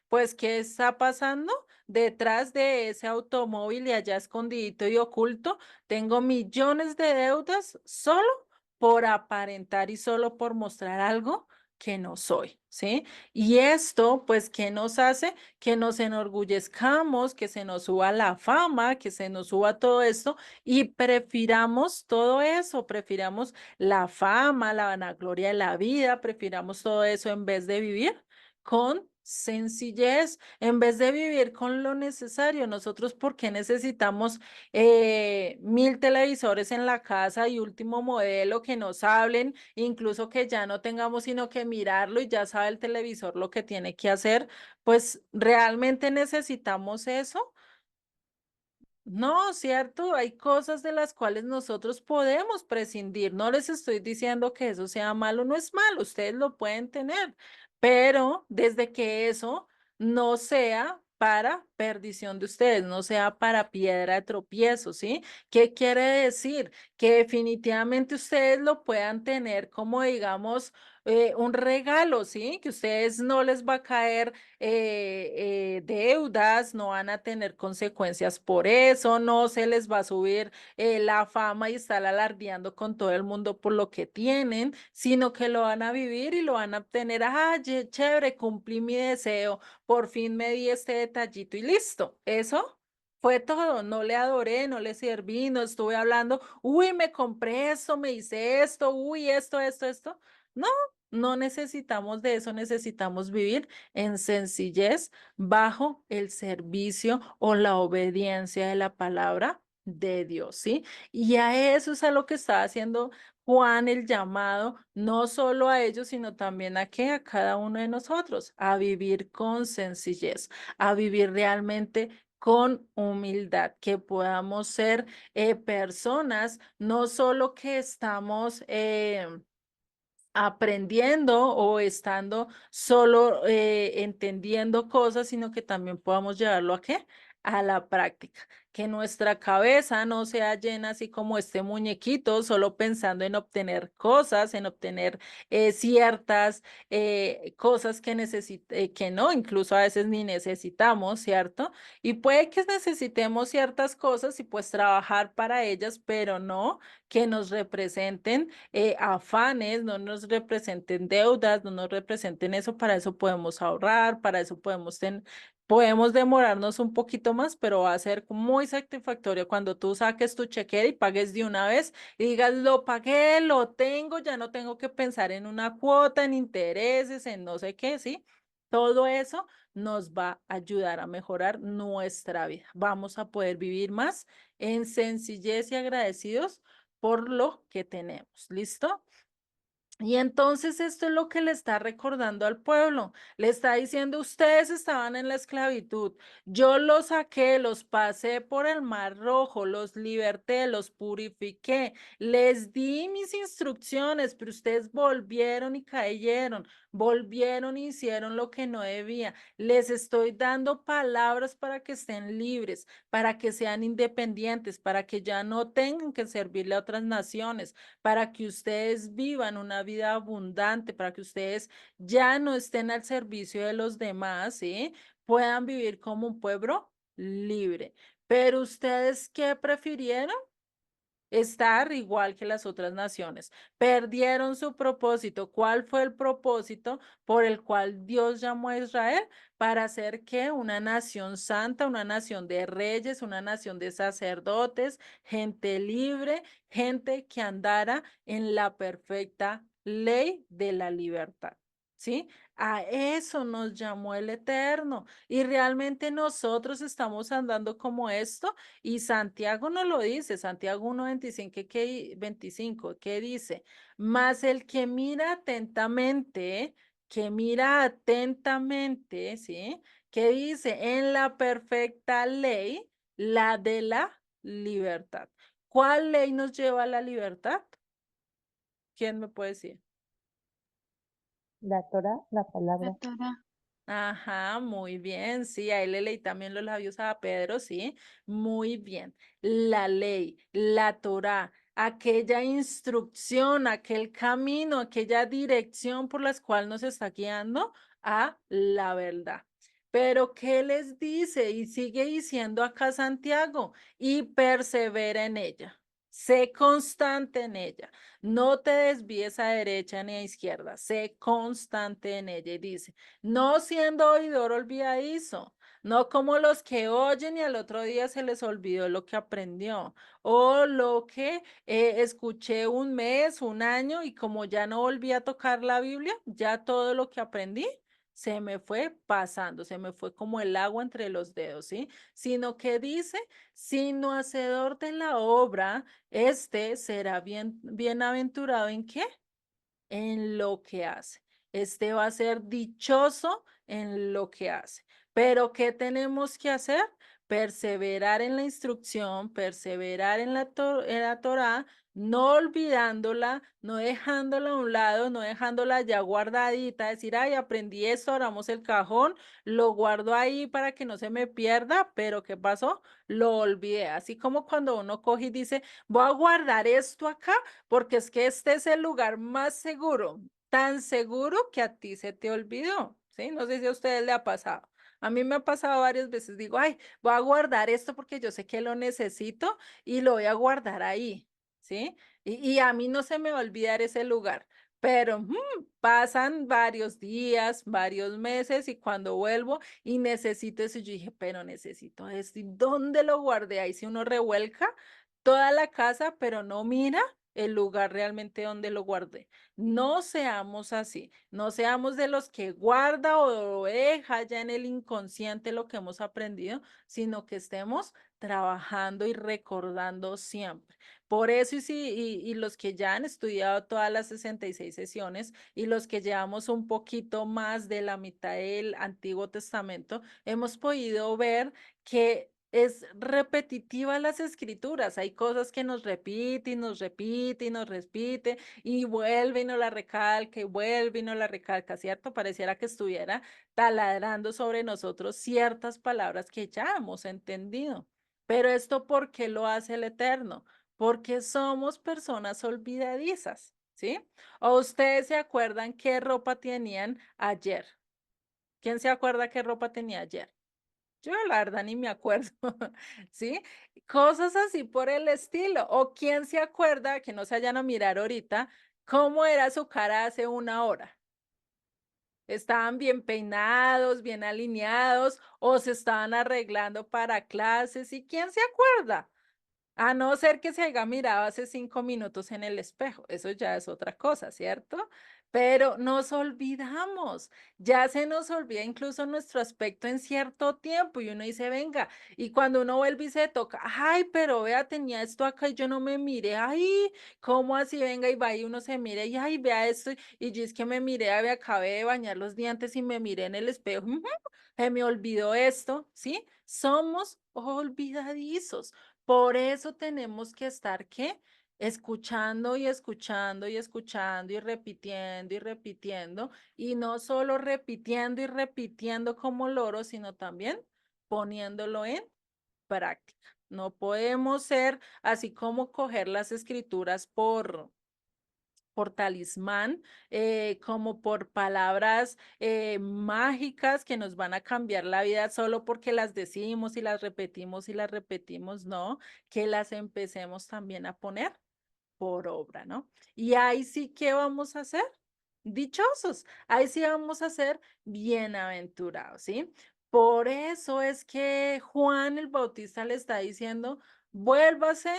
pues, ¿qué está pasando? Detrás de ese automóvil y allá escondidito y oculto, tengo millones de deudas solo por aparentar y solo por mostrar algo que no soy, ¿sí? Y esto, pues, ¿qué nos hace? Que nos enorgullezcamos, que se nos suba la fama, que se nos suba todo esto y prefiramos todo eso, prefiramos la fama, la vanagloria de la vida, prefiramos todo eso en vez de vivir con sencillez, en vez de vivir con lo necesario. Nosotros, ¿por qué necesitamos 1000 televisores en la casa y último modelo que nos hablen, incluso que ya no tengamos sino que mirarlo y ya sabe el televisor lo que tiene que hacer? Pues realmente necesitamos eso. No, cierto, hay cosas de las cuales nosotros podemos prescindir. No les estoy diciendo que eso sea malo, no es malo, ustedes lo pueden tener, pero desde que eso no sea para perdición de ustedes, no sea para piedra de tropiezo, ¿sí? ¿Qué quiere decir? Que definitivamente ustedes lo puedan tener como, digamos, un regalo, ¿sí? Que ustedes no les va a caer deudas, no van a tener consecuencias por eso, no se les va a subir la fama y estar alardeando con todo el mundo por lo que tienen, sino que lo van a vivir y lo van a obtener. Ah, chévere, cumplí mi deseo, por fin me di este detallito y listo. Eso fue todo, no le adoré, no le serví, no estuve hablando, uy, me compré esto, me hice esto, uy, esto. No, No necesitamos de eso, necesitamos vivir en sencillez bajo el servicio o la obediencia de la palabra de Dios, ¿sí? Y a eso es a lo que está haciendo Juan el llamado, no solo a ellos, sino también a qué, a cada uno de nosotros, a vivir con sencillez, a vivir realmente con humildad, que podamos ser personas, no solo que estamos aprendiendo o estando solo entendiendo cosas, sino que también podamos llevarlo a qué? A la práctica. Que nuestra cabeza no sea llena así como este muñequito, solo pensando en obtener cosas, en obtener ciertas cosas que que no, incluso a veces ni necesitamos, ¿cierto? Y puede que necesitemos ciertas cosas y pues trabajar para ellas, pero no que nos representen afanes, no nos representen deudas, no nos representen eso, para eso podemos ahorrar, para eso podemos demorarnos un poquito más, pero va a ser muy satisfactorio cuando tú saques tu chequera y pagues de una vez y digas, lo pagué, lo tengo, ya no tengo que pensar en una cuota, en intereses, en no sé qué, ¿sí? Todo eso nos va a ayudar a mejorar nuestra vida. Vamos a poder vivir más en sencillez y agradecidos por lo que tenemos. ¿Listo? Y entonces esto es lo que le está recordando al pueblo. Le está diciendo, ustedes estaban en la esclavitud. Yo los saqué, los pasé por el mar rojo, los liberté, los purifiqué, les di mis instrucciones, pero ustedes volvieron y cayeron, volvieron y hicieron lo que no debía. Les estoy dando palabras para que estén libres, para que sean independientes, para que ya no tengan que servirle a otras naciones, para que ustedes vivan una vida abundante, para que ustedes ya no estén al servicio de los demás, ¿sí? Puedan vivir como un pueblo libre. Pero ustedes, ¿qué prefirieron? Estar igual que las otras naciones. Perdieron su propósito. ¿Cuál fue el propósito por el cual Dios llamó a Israel? Para hacer que una nación santa, una nación de reyes, una nación de sacerdotes, gente libre, gente que andara en la perfecta ley de la libertad. ¿Sí? A eso nos llamó el Eterno. Y realmente nosotros estamos andando como esto. Y Santiago no lo dice, Santiago 1:25, 25, ¿qué dice? Mas el que mira atentamente, ¿sí? ¿Qué dice? En la perfecta ley, la de la libertad. ¿Cuál ley nos lleva a la libertad? ¿Quién me puede decir? La Torá, la palabra. La Torá. Ajá, muy bien, sí, ahí le leí también los labios a Pedro, sí, muy bien. La ley, la Torá, aquella instrucción, aquel camino, aquella dirección por la cual nos está guiando a la verdad. Pero ¿qué les dice? Y sigue diciendo acá Santiago, y persevera en ella. Sé constante en ella. No te desvíes a derecha ni a izquierda. Sé constante en ella. Y dice, no siendo oidor olvidadizo, no como los que oyen y al otro día se les olvidó lo que aprendió, o lo que escuché un mes, un año, y como ya no volví a tocar la Biblia, ya todo lo que aprendí se me fue pasando, se me fue como el agua entre los dedos, ¿sí? Sino que dice, sino hacedor de la obra, este será bienaventurado ¿en qué? En lo que hace. Este va a ser dichoso en lo que hace. Pero ¿qué tenemos que hacer? Perseverar en la instrucción, perseverar en en la Torá, no olvidándola, no dejándola a un lado, no dejándola ya guardadita, decir, ay, aprendí esto, abramos el cajón, lo guardo ahí para que no se me pierda, pero ¿qué pasó? Lo olvidé. Así como cuando uno coge y dice, voy a guardar esto acá porque es que este es el lugar más seguro, tan seguro que a ti se te olvidó, ¿sí? No sé si a ustedes le ha pasado. A mí me ha pasado varias veces, digo, ay, voy a guardar esto porque yo sé que lo necesito y lo voy a guardar ahí, ¿sí? Y a mí no se me va a olvidar ese lugar, pero pasan varios días, varios meses y cuando vuelvo y necesito eso, yo dije, pero necesito esto, ¿y dónde lo guardé? Ahí si uno revuelca toda la casa, pero no mira el lugar realmente donde lo guardé. No seamos así, no seamos de los que guarda o deja ya en el inconsciente lo que hemos aprendido, sino que estemos trabajando y recordando siempre. Por eso, y los que ya han estudiado todas las 66 sesiones y los que llevamos un poquito más de la mitad del Antiguo Testamento, hemos podido ver que es repetitiva las escrituras. Hay cosas que nos repite y nos repite y nos repite y vuelve y nos la recalca y vuelve y nos la recalca, ¿cierto? Pareciera que estuviera taladrando sobre nosotros ciertas palabras que ya hemos entendido. Pero esto, ¿por qué lo hace el Eterno? Porque somos personas olvidadizas, ¿sí? ¿O ustedes se acuerdan qué ropa tenían ayer? ¿Quién se acuerda qué ropa tenía ayer? Yo la verdad ni me acuerdo, ¿sí? Cosas así por el estilo. ¿O quién se acuerda, que no se vayan a mirar ahorita, cómo era su cara hace una hora? ¿Estaban bien peinados, bien alineados o se estaban arreglando para clases? ¿Y quién se acuerda? A no ser que se haya mirado hace 5 minutos en el espejo, eso ya es otra cosa, ¿cierto? Pero nos olvidamos, ya se nos olvida incluso nuestro aspecto en cierto tiempo y uno dice, venga, y cuando uno vuelve y se toca, ay, pero vea, tenía esto acá y yo no me miré, ay, ¿cómo así? Venga y va y uno se mire y ay, vea esto, y yo es que me miré, me acabé de bañar los dientes y me miré en el espejo, se me olvidó esto, ¿sí? Somos olvidadizos. Por eso tenemos que estar, ¿qué? Escuchando y escuchando y escuchando y repitiendo, y no solo repitiendo y repitiendo como loro, sino también poniéndolo en práctica. No podemos ser así como coger las escrituras por talismán, como por palabras mágicas que nos van a cambiar la vida solo porque las decimos y las repetimos, no, que las empecemos también a poner por obra, ¿no? Y ahí sí, ¿qué vamos a hacer? Dichosos, ahí sí vamos a ser bienaventurados, ¿sí? Por eso es que Juan el Bautista le está diciendo, vuélvanse,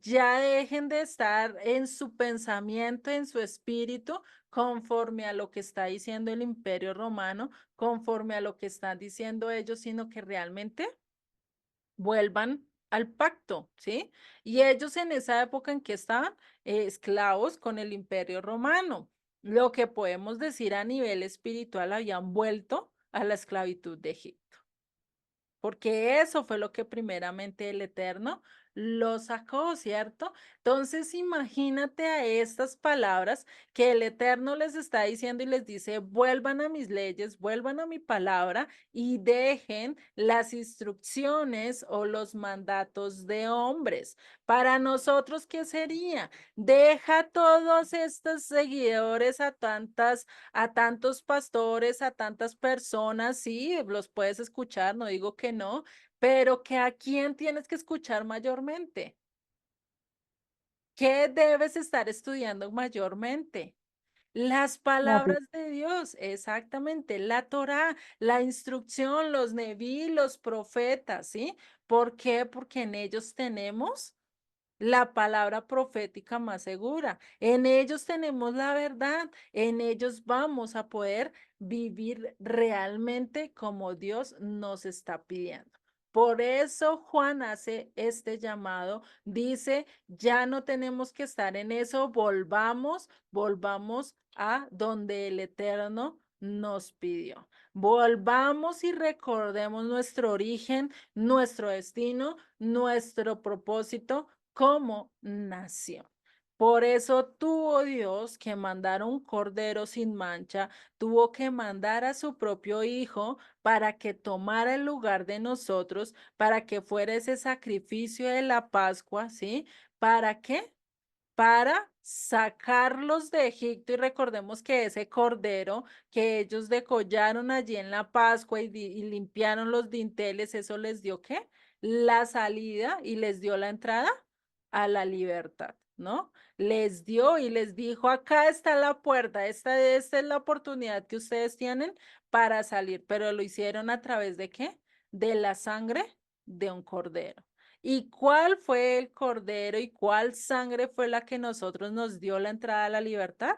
ya dejen de estar en su pensamiento, en su espíritu, conforme a lo que está diciendo el Imperio Romano, conforme a lo que están diciendo ellos, sino que realmente vuelvan al pacto, ¿sí? Y ellos en esa época en que estaban esclavos con el Imperio Romano, lo que podemos decir a nivel espiritual, habían vuelto a la esclavitud de Egipto, porque eso fue lo que primeramente el Eterno lo sacó, ¿cierto? Entonces, imagínate a estas palabras que el Eterno les está diciendo y les dice, vuelvan a mis leyes, vuelvan a mi palabra y dejen las instrucciones o los mandatos de hombres. Para nosotros, ¿qué sería? Deja todos estos seguidores a tantos pastores, a tantas personas, sí, los puedes escuchar, no digo que no, pero que a quién tienes que escuchar mayormente. ¿Qué debes estar estudiando mayormente? Las La Biblia. palabras de Dios, exactamente, la Torá, la instrucción, los neví, los profetas, ¿sí? ¿Por qué? Porque en ellos tenemos la palabra profética más segura. En ellos tenemos la verdad, en ellos vamos a poder vivir realmente como Dios nos está pidiendo. Por eso Juan hace este llamado, dice, ya no tenemos que estar en eso, volvamos a donde el Eterno nos pidió. Volvamos y recordemos nuestro origen, nuestro destino, nuestro propósito como nación. Por eso tuvo Dios que mandar un cordero sin mancha, tuvo que mandar a su propio hijo para que tomara el lugar de nosotros, para que fuera ese sacrificio de la Pascua, ¿sí? ¿Para qué? Para sacarlos de Egipto y recordemos que ese cordero que ellos decollaron allí en la Pascua y limpiaron los dinteles, eso les dio ¿qué? La salida y les dio la entrada a la libertad, ¿no? Les dio y les dijo, acá está la puerta, esta es la oportunidad que ustedes tienen para salir, pero lo hicieron a través de ¿qué? De la sangre de un cordero. ¿Y cuál fue el cordero y cuál sangre fue la que nosotros nos dio la entrada a la libertad?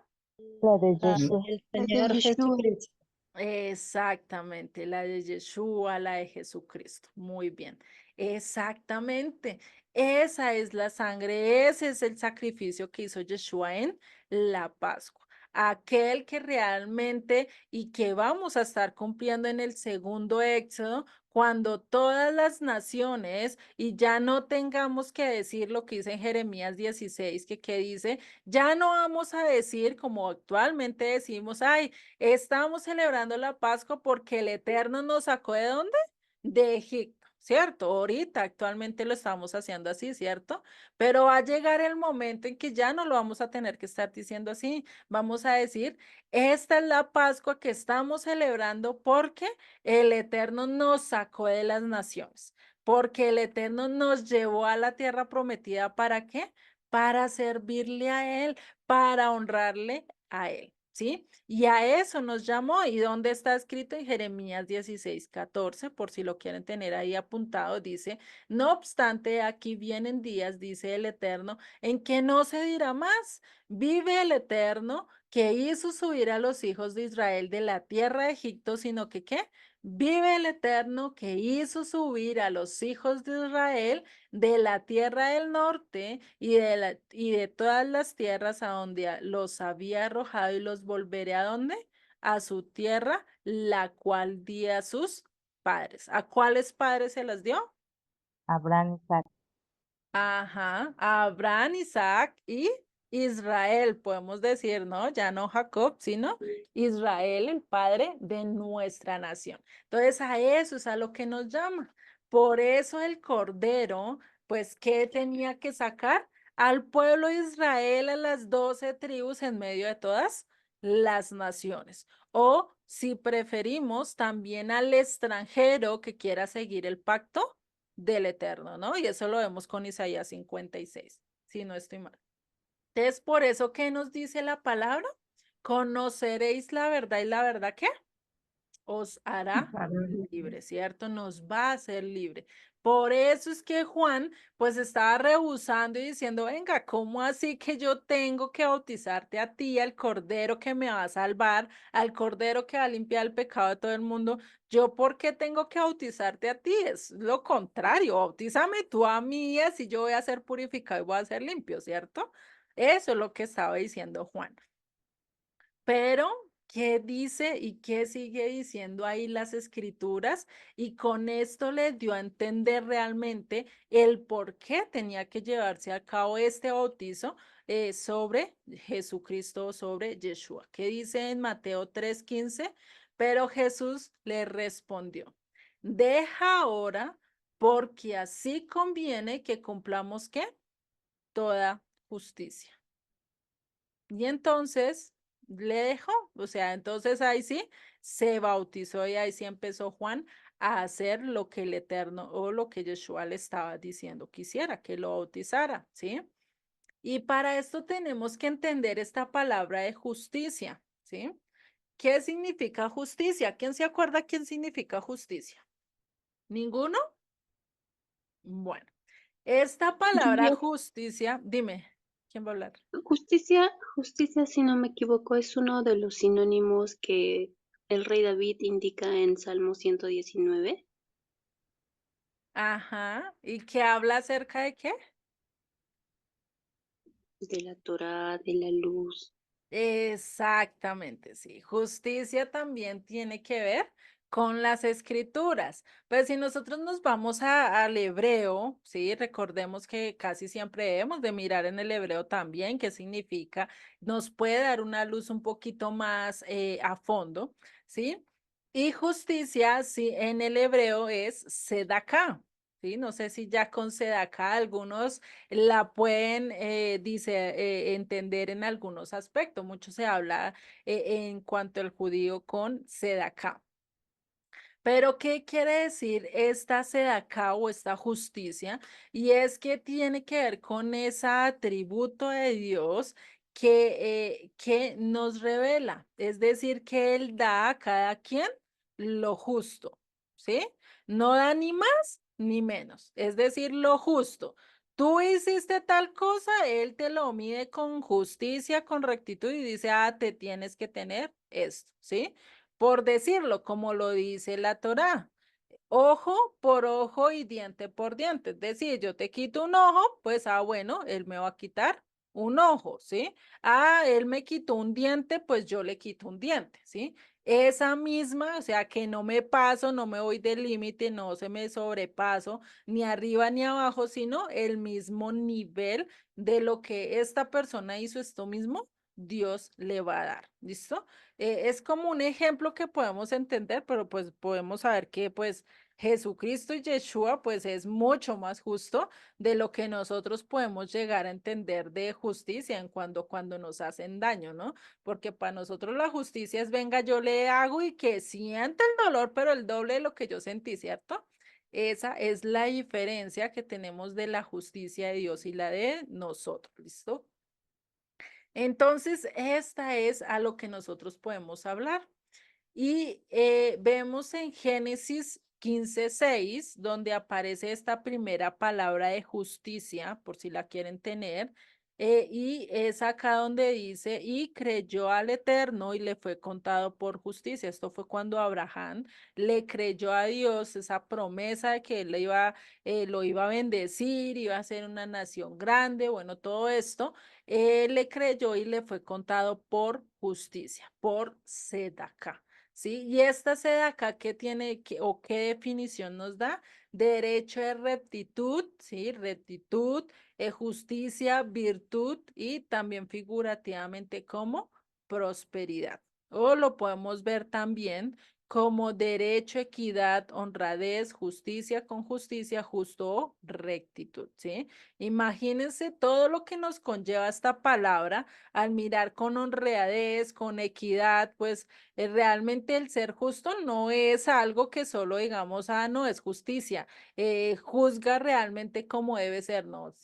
La de Ah, Yeshua. el El de Señor Yeshua. Jesucristo. Exactamente, la de Yeshua, la de Jesucristo. Muy bien. Exactamente. Esa es la sangre, ese es el sacrificio que hizo Yeshua en la Pascua. Aquel que realmente y que vamos a estar cumpliendo en el segundo éxodo, cuando todas las naciones y ya no tengamos que decir lo que dice en Jeremías 16, que dice, ya no vamos a decir como actualmente decimos, ay, estamos celebrando la Pascua porque el Eterno nos sacó ¿de dónde? De Egipto, ¿cierto? Ahorita actualmente lo estamos haciendo así, ¿cierto? Pero va a llegar el momento en que ya no lo vamos a tener que estar diciendo así. Vamos a decir, esta es la Pascua que estamos celebrando porque el Eterno nos sacó de las naciones, porque el Eterno nos llevó a la tierra prometida. ¿Para qué? Para servirle a Él, para honrarle a Él. ¿Sí? Y a eso nos llamó. ¿Y dónde está escrito? En Jeremías 16:14, por si lo quieren tener ahí apuntado, dice, no obstante, aquí vienen días, dice el Eterno, en que no se dirá más, vive el Eterno que hizo subir a los hijos de Israel de la tierra de Egipto, sino que, ¿qué? Vive el Eterno que hizo subir a los hijos de Israel de la tierra del norte y de todas las tierras a donde los había arrojado y los volveré ¿a dónde? A su tierra, la cual di a sus padres. ¿A cuáles padres se las dio? Abraham, Isaac. Ajá, a Abraham, Isaac y Israel, podemos decir, ¿no? Ya no Jacob, sino Israel, el padre de nuestra nación. Entonces, a eso es a lo que nos llama. Por eso el Cordero, pues, ¿qué tenía que sacar? Al pueblo de Israel, a las 12 tribus en medio de todas las naciones. O, si preferimos, también al extranjero que quiera seguir el pacto del Eterno, ¿no? Y eso lo vemos con Isaías 56, si no estoy mal. Entonces, por eso, ¿qué nos dice la palabra? Conoceréis la verdad y la verdad, ¿qué? Os hará libre, ¿cierto? Nos va a hacer libre. Por eso es que Juan, pues estaba rehusando y diciendo, venga, ¿cómo así que yo tengo que bautizarte a ti, al Cordero que me va a salvar, al Cordero que va a limpiar el pecado de todo el mundo? ¿Yo por qué tengo que bautizarte a ti? Es lo contrario, bautízame tú a mí, así yo voy a ser purificado y voy a ser limpio, ¿cierto? Eso es lo que estaba diciendo Juan. Pero, ¿qué dice y qué sigue diciendo ahí las escrituras? Y con esto le dio a entender realmente el por qué tenía que llevarse a cabo este bautizo sobre Jesucristo, sobre Yeshua. ¿Qué dice en Mateo 3:15? Pero Jesús le respondió, deja ahora, porque así conviene que cumplamos ¿qué? Toda justicia. Y entonces le dejó, o sea, entonces ahí sí se bautizó y ahí sí empezó Juan a hacer lo que el Eterno o lo que Yeshua le estaba diciendo quisiera, que lo bautizara, ¿sí? Y para esto tenemos que entender esta palabra de justicia, ¿sí? ¿Qué significa justicia? ¿Quién se acuerda quién significa justicia? ¿Ninguno? Bueno, esta palabra Yo, justicia, dime, ¿quién va a hablar? justicia, si no me equivoco, es uno de los sinónimos que el rey David indica en Salmo 119. Ajá, ¿y qué habla acerca de qué? De la Torá, de la luz. Exactamente, sí. Justicia también tiene que ver con las escrituras. Pues si nosotros nos vamos al hebreo, sí, recordemos que casi siempre debemos de mirar en el hebreo también qué significa, nos puede dar una luz un poquito más a fondo, ¿sí? Y justicia, sí, en el hebreo es sedaká. Sí, no sé si ya con sedaká algunos la pueden, entender en algunos aspectos. Mucho se habla en cuanto al judío con sedaká. Pero, ¿qué quiere decir esta sedaká o esta justicia? Y es que tiene que ver con ese atributo de Dios que nos revela. Es decir, que Él da a cada quien lo justo, ¿sí? No da ni más ni menos. Es decir, lo justo. Tú hiciste tal cosa, él te lo mide con justicia, con rectitud y dice, ah, te tienes que tener esto, ¿sí? Por decirlo, como lo dice la Torá. Ojo por ojo y diente por diente. Es decir, yo te quito un ojo, pues, bueno, él me va a quitar un ojo, ¿sí? Él me quitó un diente, pues yo le quito un diente, ¿sí? Esa misma, o sea, que no me paso, no me voy del límite, no se me sobrepaso, ni arriba ni abajo, sino el mismo nivel de lo que esta persona hizo esto mismo, Dios le va a dar, ¿listo? Es como un ejemplo que podemos entender, pero pues podemos saber que pues Jesucristo y Yeshua pues es mucho más justo de lo que nosotros podemos llegar a entender de justicia en cuando nos hacen daño, ¿no? Porque para nosotros la justicia es venga, yo le hago y que sienta el dolor, pero el doble de lo que yo sentí, ¿cierto? Esa es la diferencia que tenemos de la justicia de Dios y la de nosotros, ¿listo? Entonces, esta es a lo que nosotros podemos hablar. Y vemos en Génesis 15:6, donde aparece esta primera palabra de justicia, por si la quieren tener, y es acá donde dice, y creyó al Eterno y le fue contado por justicia. Esto fue cuando Abraham le creyó a Dios esa promesa de que él lo iba a bendecir, iba a ser una nación grande, bueno, todo esto. Le creyó y le fue contado por justicia, por sedacá. ¿Sí? Y esta sedacá, ¿qué tiene o qué definición nos da? Derecho de rectitud, ¿sí? Rectitud, justicia, virtud y también figurativamente como prosperidad. O lo podemos ver también como derecho, equidad, honradez, justicia con justicia, justo o rectitud, ¿sí? Imagínense todo lo que nos conlleva esta palabra al mirar con honradez, con equidad, pues realmente el ser justo no es algo que solo digamos, no es justicia, juzga realmente como debe ser, no,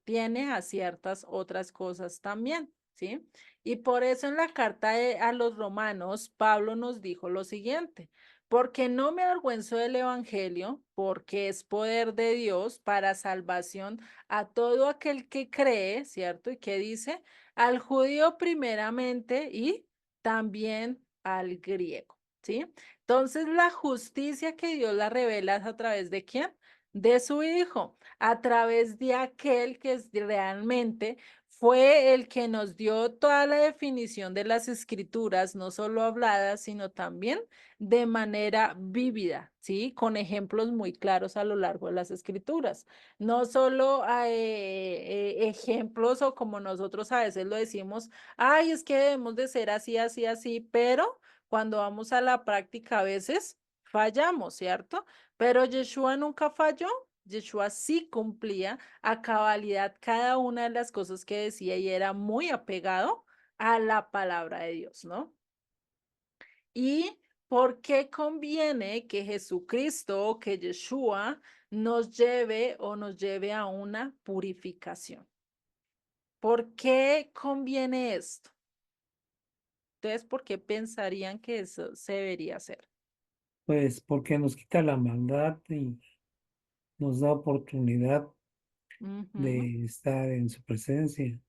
tiene a ciertas otras cosas también, ¿sí? Y por eso en la carta a los romanos, Pablo nos dijo lo siguiente, porque no me avergüenzo del evangelio, porque es poder de Dios para salvación a todo aquel que cree, ¿cierto? Y que dice, al judío primeramente y también al griego, ¿sí? Entonces, la justicia que Dios la revela es a través de quién? De su Hijo, a través de aquel que realmente fue el que nos dio toda la definición de las escrituras, no solo habladas, sino también de manera vívida, ¿sí? Con ejemplos muy claros a lo largo de las escrituras. No solo ejemplos o como nosotros a veces lo decimos, ay, es que debemos de ser así, así, así, pero cuando vamos a la práctica a veces fallamos, ¿cierto? Pero Yeshua nunca falló. Yeshua sí cumplía a cabalidad cada una de las cosas que decía y era muy apegado a la palabra de Dios, ¿no? ¿Y por qué conviene que Jesucristo o que Yeshua nos lleve o nos lleve a una purificación? ¿Por qué conviene esto? Entonces, ¿por qué pensarían que eso se debería hacer? Pues porque nos quita la maldad y nos da oportunidad Ujú. de estar en su presencia.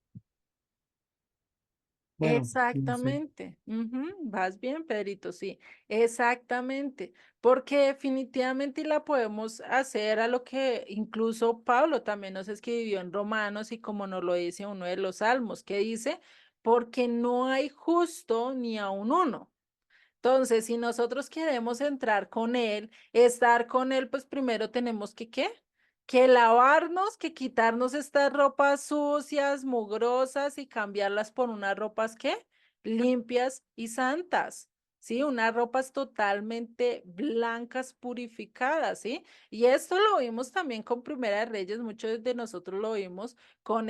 Bueno, no sé. Exactamente. Ujú. Vas bien, Pedrito, sí, exactamente. Porque definitivamente la podemos hacer a lo que incluso Pablo también nos escribió en Romanos y como nos lo dice uno de los salmos, que dice, porque no hay justo ni aun uno. Entonces, si nosotros queremos entrar con él, estar con él, pues primero tenemos que, ¿qué? Que lavarnos, que quitarnos estas ropas sucias, mugrosas y cambiarlas por unas ropas, ¿qué? Limpias y santas, ¿sí? Unas ropas totalmente blancas, purificadas, ¿sí? Y esto lo vimos también con Primera de Reyes, muchos de nosotros lo vimos con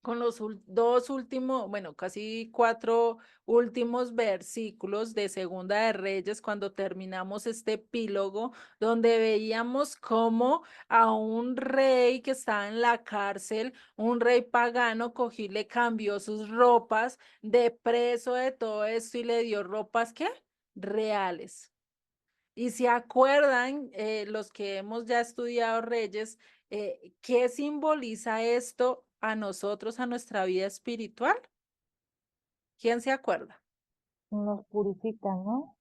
con los dos últimos, bueno, casi cuatro últimos versículos de Segunda de Reyes, cuando terminamos este epílogo, donde veíamos cómo a un rey que estaba en la cárcel, un rey pagano, cogió y le cambió sus ropas de preso de todo esto y le dio ropas, ¿qué? Reales. Y se acuerdan, los que hemos ya estudiado Reyes, ¿qué simboliza esto a nosotros, a nuestra vida espiritual? ¿Quién se acuerda? Nos purifica, ¿no?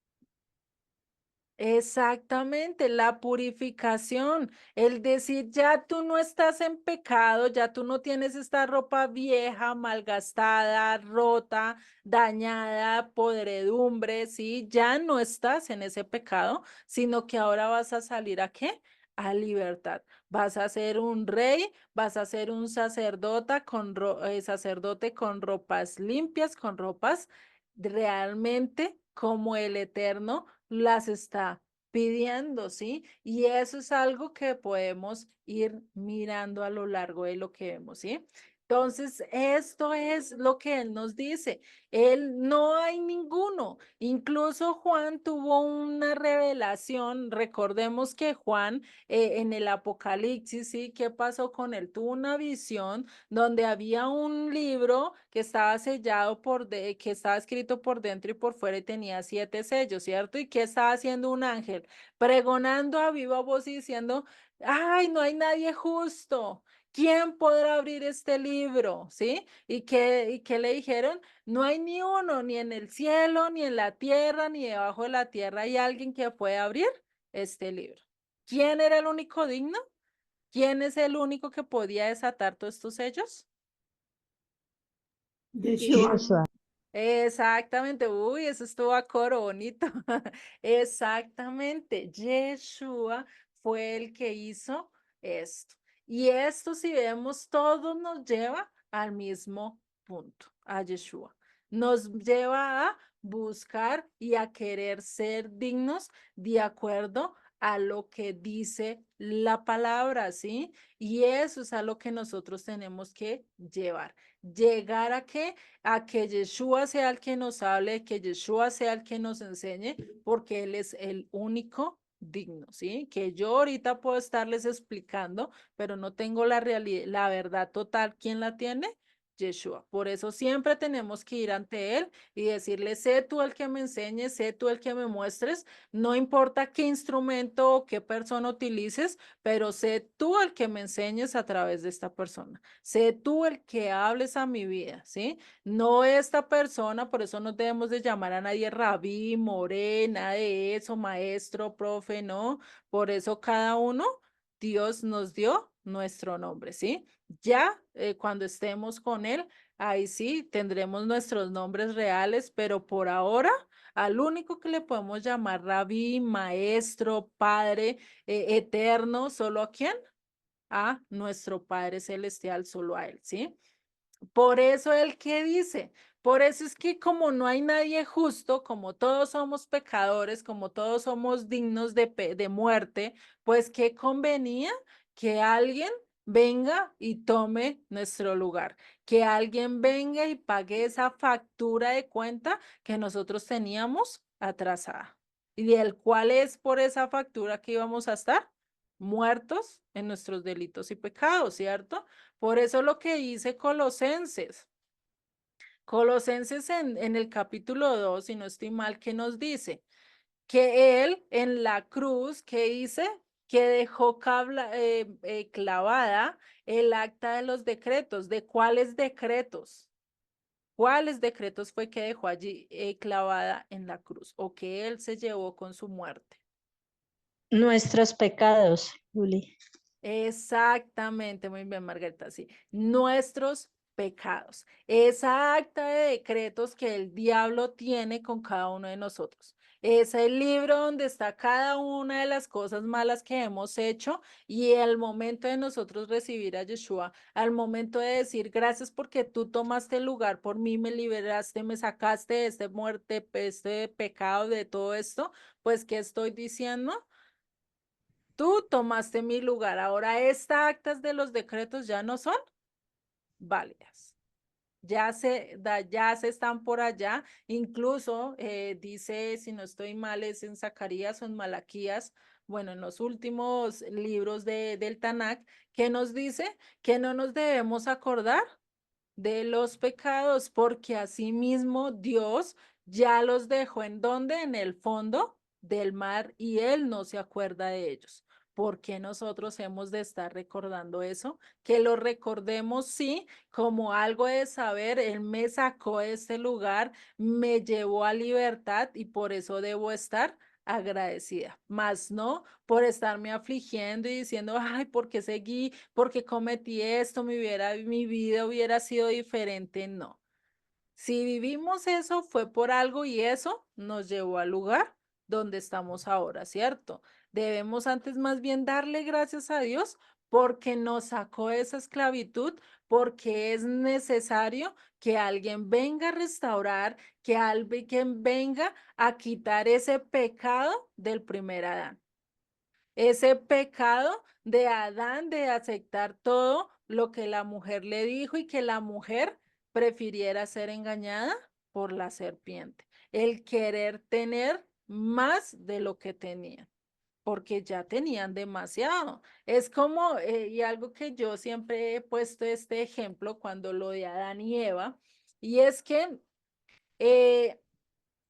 Exactamente, la purificación, el decir ya tú no estás en pecado, ya tú no tienes esta ropa vieja, malgastada, rota, dañada, podredumbre, ¿sí? Ya no estás en ese pecado, sino que ahora vas a salir ¿a qué? A libertad. Vas a ser un rey, vas a ser un sacerdote con ropas limpias, con ropas realmente como el Eterno las está pidiendo, ¿sí? Y eso es algo que podemos ir mirando a lo largo de lo que vemos, ¿sí? Entonces, esto es lo que él nos dice. Él no hay ninguno. Incluso Juan tuvo una revelación. Recordemos que Juan en el Apocalipsis, ¿sí? ¿Qué pasó con él? Tuvo una visión donde había un libro que estaba sellado que estaba escrito por dentro y por fuera y tenía 7 sellos, ¿cierto? ¿Y qué estaba haciendo un ángel? Pregonando a viva voz y diciendo, ay, no hay nadie justo. ¿Quién podrá abrir este libro? ¿Sí? ¿Y qué le dijeron? No hay ni uno, ni en el cielo, ni en la tierra, ni debajo de la tierra hay alguien que pueda abrir este libro. ¿Quién era el único digno? ¿Quién es el único que podía desatar todos estos sellos? Yeshua. Joshua. Exactamente, uy, eso estuvo a coro bonito. Exactamente, Yeshua fue el que hizo esto. Y esto, si vemos, todo nos lleva al mismo punto, a Yeshua. Nos lleva a buscar y a querer ser dignos de acuerdo a lo que dice la palabra, ¿sí? Y eso es a lo que nosotros tenemos que llevar. ¿Llegar a qué? A que Yeshua sea el que nos hable, que Yeshua sea el que nos enseñe, porque Él es el único digno, ¿sí? Que yo ahorita puedo estarles explicando, pero no tengo la realidad, la verdad total. ¿Quién la tiene? Yeshua. Por eso siempre tenemos que ir ante Él y decirle, sé tú el que me enseñes, sé tú el que me muestres, no importa qué instrumento o qué persona utilices, pero sé tú el que me enseñes a través de esta persona. Sé tú el que hables a mi vida, ¿sí? No esta persona, por eso no debemos de llamar a nadie rabí, more, nada de eso, maestro, profe, no. Por eso cada uno, Dios nos dio nuestro nombre, ¿sí? Ya cuando estemos con Él, ahí sí tendremos nuestros nombres reales, pero por ahora, al único que le podemos llamar rabí, maestro, padre, eterno, ¿solo a quién? A nuestro Padre Celestial, solo a Él, ¿sí? Por eso el que dice, por eso es que como no hay nadie justo, como todos somos pecadores, como todos somos dignos de muerte, pues qué convenía que alguien venga y tome nuestro lugar, que alguien venga y pague esa factura de cuenta que nosotros teníamos atrasada y del cual es por esa factura que íbamos a estar muertos en nuestros delitos y pecados, ¿cierto? Por eso lo que dice Colosenses. Colosenses en el capítulo 2, si no estoy mal, que nos dice que él en la cruz, ¿qué dice? Que dejó clavada el acta de los decretos. ¿De cuáles decretos? ¿Cuáles decretos fue que dejó allí clavada en la cruz o que él se llevó con su muerte? Nuestros pecados, Juli. Exactamente, muy bien, Margarita, sí. Nuestros pecados. Esa acta de decretos que el diablo tiene con cada uno de nosotros. Es el libro donde está cada una de las cosas malas que hemos hecho y el momento de nosotros recibir a Yeshua, al momento de decir gracias porque tú tomaste el lugar por mí, me liberaste, me sacaste de este muerte, este pecado, de todo esto, pues, ¿qué estoy diciendo? Tú tomaste mi lugar. Ahora estas actas de los decretos ya no son válidas. Ya se están por allá. Incluso dice, si no estoy mal, es en Zacarías o en Malaquías, bueno, en los últimos libros del Tanakh, que nos dice que no nos debemos acordar de los pecados, porque asimismo Dios ya los dejó en donde, en el fondo del mar y Él no se acuerda de ellos. ¿Por qué nosotros hemos de estar recordando eso? Que lo recordemos, sí, como algo de saber, Él me sacó de este lugar, me llevó a libertad y por eso debo estar agradecida, más no por estarme afligiendo y diciendo, ay, ¿por qué seguí? ¿Por qué cometí esto? Mi vida hubiera sido diferente. No. Si vivimos eso fue por algo y eso nos llevó al lugar donde estamos ahora, ¿cierto? Debemos antes más bien darle gracias a Dios porque nos sacó de esa esclavitud, porque es necesario que alguien venga a restaurar, que alguien venga a quitar ese pecado del primer Adán. Ese pecado de Adán de aceptar todo lo que la mujer le dijo y que la mujer prefiriera ser engañada por la serpiente. El querer tener más de lo que tenían, porque ya tenían demasiado. Es como, y algo que yo siempre he puesto este ejemplo cuando lo de Adán y Eva, y es que eh,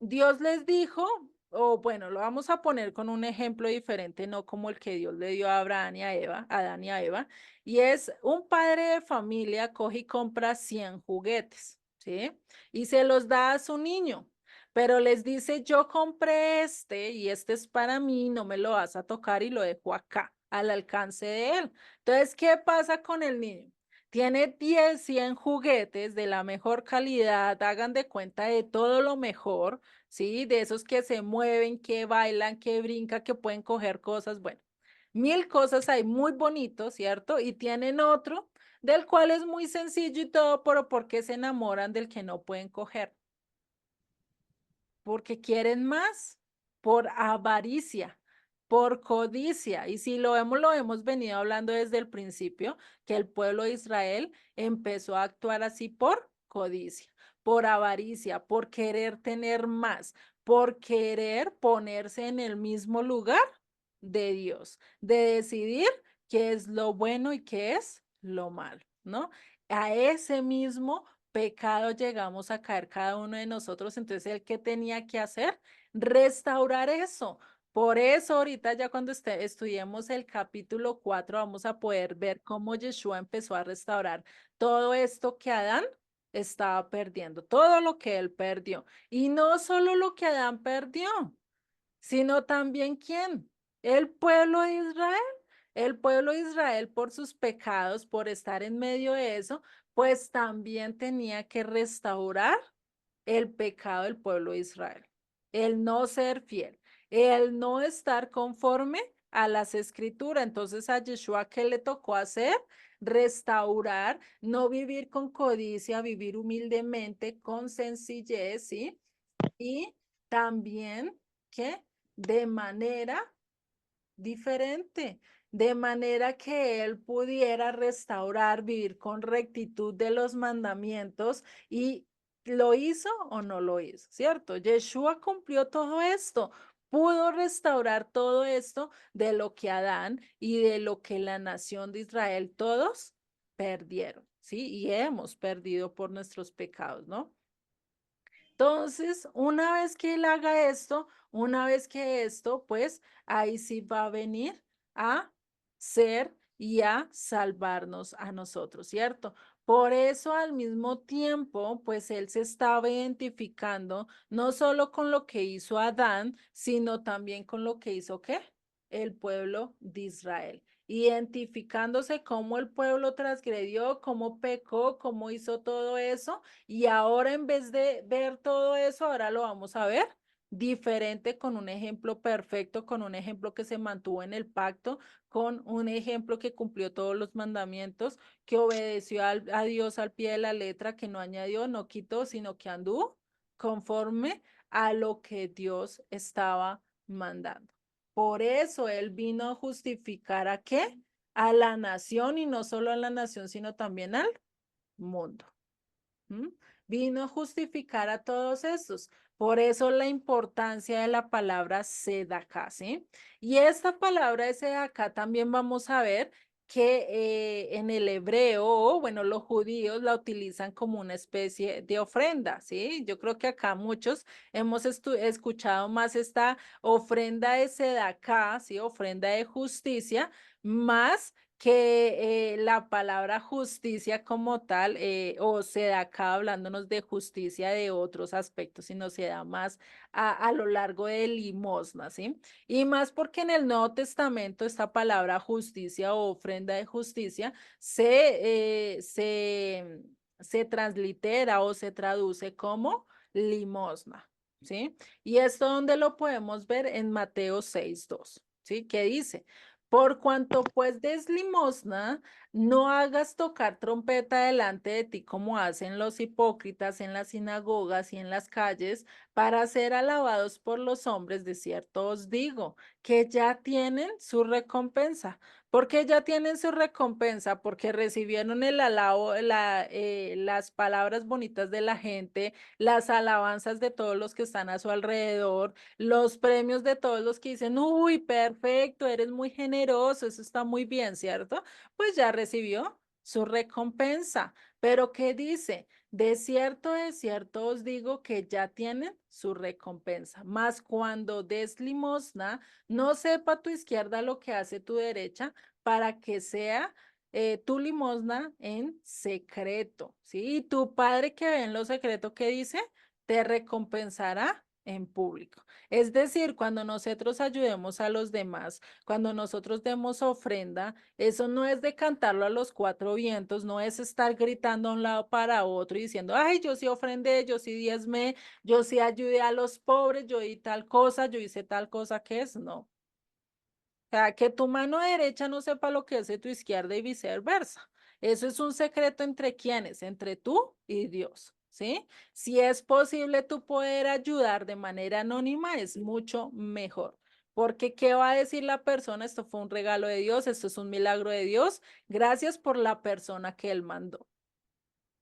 Dios les dijo, o bueno, lo vamos a poner con un ejemplo diferente, no como el que Dios le dio a Abraham y a Eva, a Adán y a Eva, y es un padre de familia coge y compra 100 juguetes, ¿sí? Y se los da a su niño, pero les dice, yo compré este y este es para mí, no me lo vas a tocar y lo dejo acá, al alcance de él. Entonces, ¿qué pasa con el niño? Tiene 10, 100 juguetes de la mejor calidad, hagan de cuenta de todo lo mejor, ¿sí? De esos que se mueven, que bailan, que brincan, que pueden coger cosas, bueno, 1000 cosas hay muy bonitos, ¿cierto? Y tienen otro del cual es muy sencillo y todo, pero ¿por qué se enamoran del que no pueden coger? Porque quieren más, por avaricia, por codicia. Y si lo hemos venido hablando desde el principio, que el pueblo de Israel empezó a actuar así por codicia, por avaricia, por querer tener más, por querer ponerse en el mismo lugar de Dios, de decidir qué es lo bueno y qué es lo malo, ¿no? A ese mismo pecado llegamos a caer cada uno de nosotros. Entonces, ¿el qué tenía que hacer? Restaurar eso. Por eso ahorita ya cuando estudiemos el capítulo 4 vamos a poder ver cómo Yeshua empezó a restaurar todo esto que Adán estaba perdiendo, todo lo que él perdió. Y no solo lo que Adán perdió, sino también ¿quién? El pueblo de Israel. El pueblo de Israel por sus pecados, por estar en medio de eso, pues también tenía que restaurar el pecado del pueblo de Israel. El no ser fiel, el no estar conforme a las escrituras. Entonces a Yeshua, ¿qué le tocó hacer? Restaurar, no vivir con codicia, vivir humildemente, con sencillez, ¿sí? Y también que de manera diferente, de manera que él pudiera restaurar, vivir con rectitud de los mandamientos y lo hizo o no lo hizo, ¿cierto? Yeshua cumplió todo esto, pudo restaurar todo esto de lo que Adán y de lo que la nación de Israel todos perdieron, ¿sí? Y hemos perdido por nuestros pecados, ¿no? Entonces, una vez que él haga esto, una vez que esto, pues ahí sí va a venir a ser y a salvarnos a nosotros, ¿cierto? Por eso al mismo tiempo, pues él se estaba identificando no solo con lo que hizo Adán, sino también con lo que hizo, ¿qué? El pueblo de Israel. Identificándose cómo el pueblo transgredió, cómo pecó, cómo hizo todo eso y ahora en vez de ver todo eso, ahora lo vamos a ver diferente con un ejemplo perfecto, con un ejemplo que se mantuvo en el pacto, con un ejemplo que cumplió todos los mandamientos, que obedeció a Dios al pie de la letra, que no añadió, no quitó, sino que anduvo conforme a lo que Dios estaba mandando. Por eso él vino a justificar a qué? A la nación y no solo a la nación, sino también al mundo. ¿Mm? Vino a justificar a todos estos. Por eso la importancia de la palabra sedacá, ¿sí? Y esta palabra de sedacá también vamos a ver que en el hebreo, o bueno, los judíos la utilizan como una especie de ofrenda, ¿sí? Yo creo que acá muchos hemos escuchado más esta ofrenda de sedacá, ¿sí? Ofrenda de justicia, más que la palabra justicia como tal, o sedacá hablándonos de justicia de otros aspectos, sino se da más a lo largo de limosna, ¿sí? Y más porque en el Nuevo Testamento esta palabra justicia o ofrenda de justicia se translitera o se traduce como limosna, ¿sí? Y esto donde lo podemos ver en Mateo 6:2, ¿sí? Que dice, por cuanto pues des limosna, no hagas tocar trompeta delante de ti como hacen los hipócritas en las sinagogas y en las calles para ser alabados por los hombres. De cierto os digo que ya tienen su recompensa. ¿Por qué ya tienen su recompensa? Porque recibieron el alabo, las palabras bonitas de la gente, las alabanzas de todos los que están a su alrededor, los premios de todos los que dicen, uy, perfecto, eres muy generoso, eso está muy bien, ¿cierto? Pues ya recibió su recompensa. Pero ¿qué dice? De cierto os digo que ya tienen su recompensa. Mas cuando des limosna, no sepa tu izquierda lo que hace tu derecha, para que sea tu limosna en secreto, ¿sí? Y tu padre que ve en lo secreto, ¿qué dice? Te recompensará en público. Es decir, cuando nosotros ayudemos a los demás, cuando nosotros demos ofrenda, eso no es de cantarlo a los cuatro vientos, no es estar gritando a un lado para otro y diciendo, ay, yo sí ofrendé, yo sí diezmé, yo sí ayudé a los pobres, yo di tal cosa, yo hice tal cosa, ¿qué es? No. O sea, que tu mano derecha no sepa lo que hace tu izquierda y viceversa. Eso es un secreto entre quienes, entre tú y Dios, ¿sí? Si es posible tú poder ayudar de manera anónima, es mucho mejor. Porque ¿qué va a decir la persona? Esto fue un regalo de Dios, esto es un milagro de Dios. Gracias por la persona que él mandó.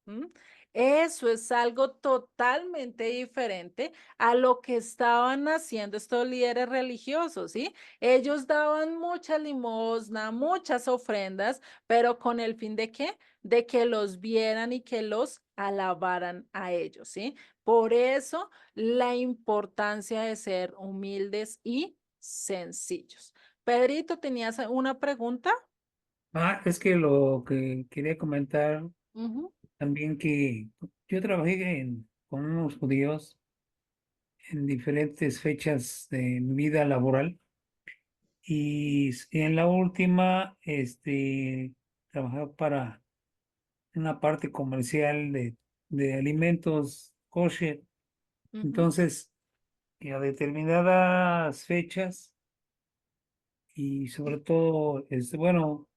¿Mm? Eso es algo totalmente diferente a lo que estaban haciendo estos líderes religiosos, ¿sí? Ellos daban mucha limosna, muchas ofrendas, pero con el fin de qué? De que los vieran y que los alabaran a ellos, ¿sí? Por eso la importancia de ser humildes y sencillos. Pedrito, ¿tenías una pregunta? Es que lo que quería comentar Ujú, también que yo trabajé con unos judíos en diferentes fechas de mi vida laboral y en la última, trabajaba para una parte comercial de alimentos kosher. ujú, Entonces, a determinadas fechas y sobre todo, bueno,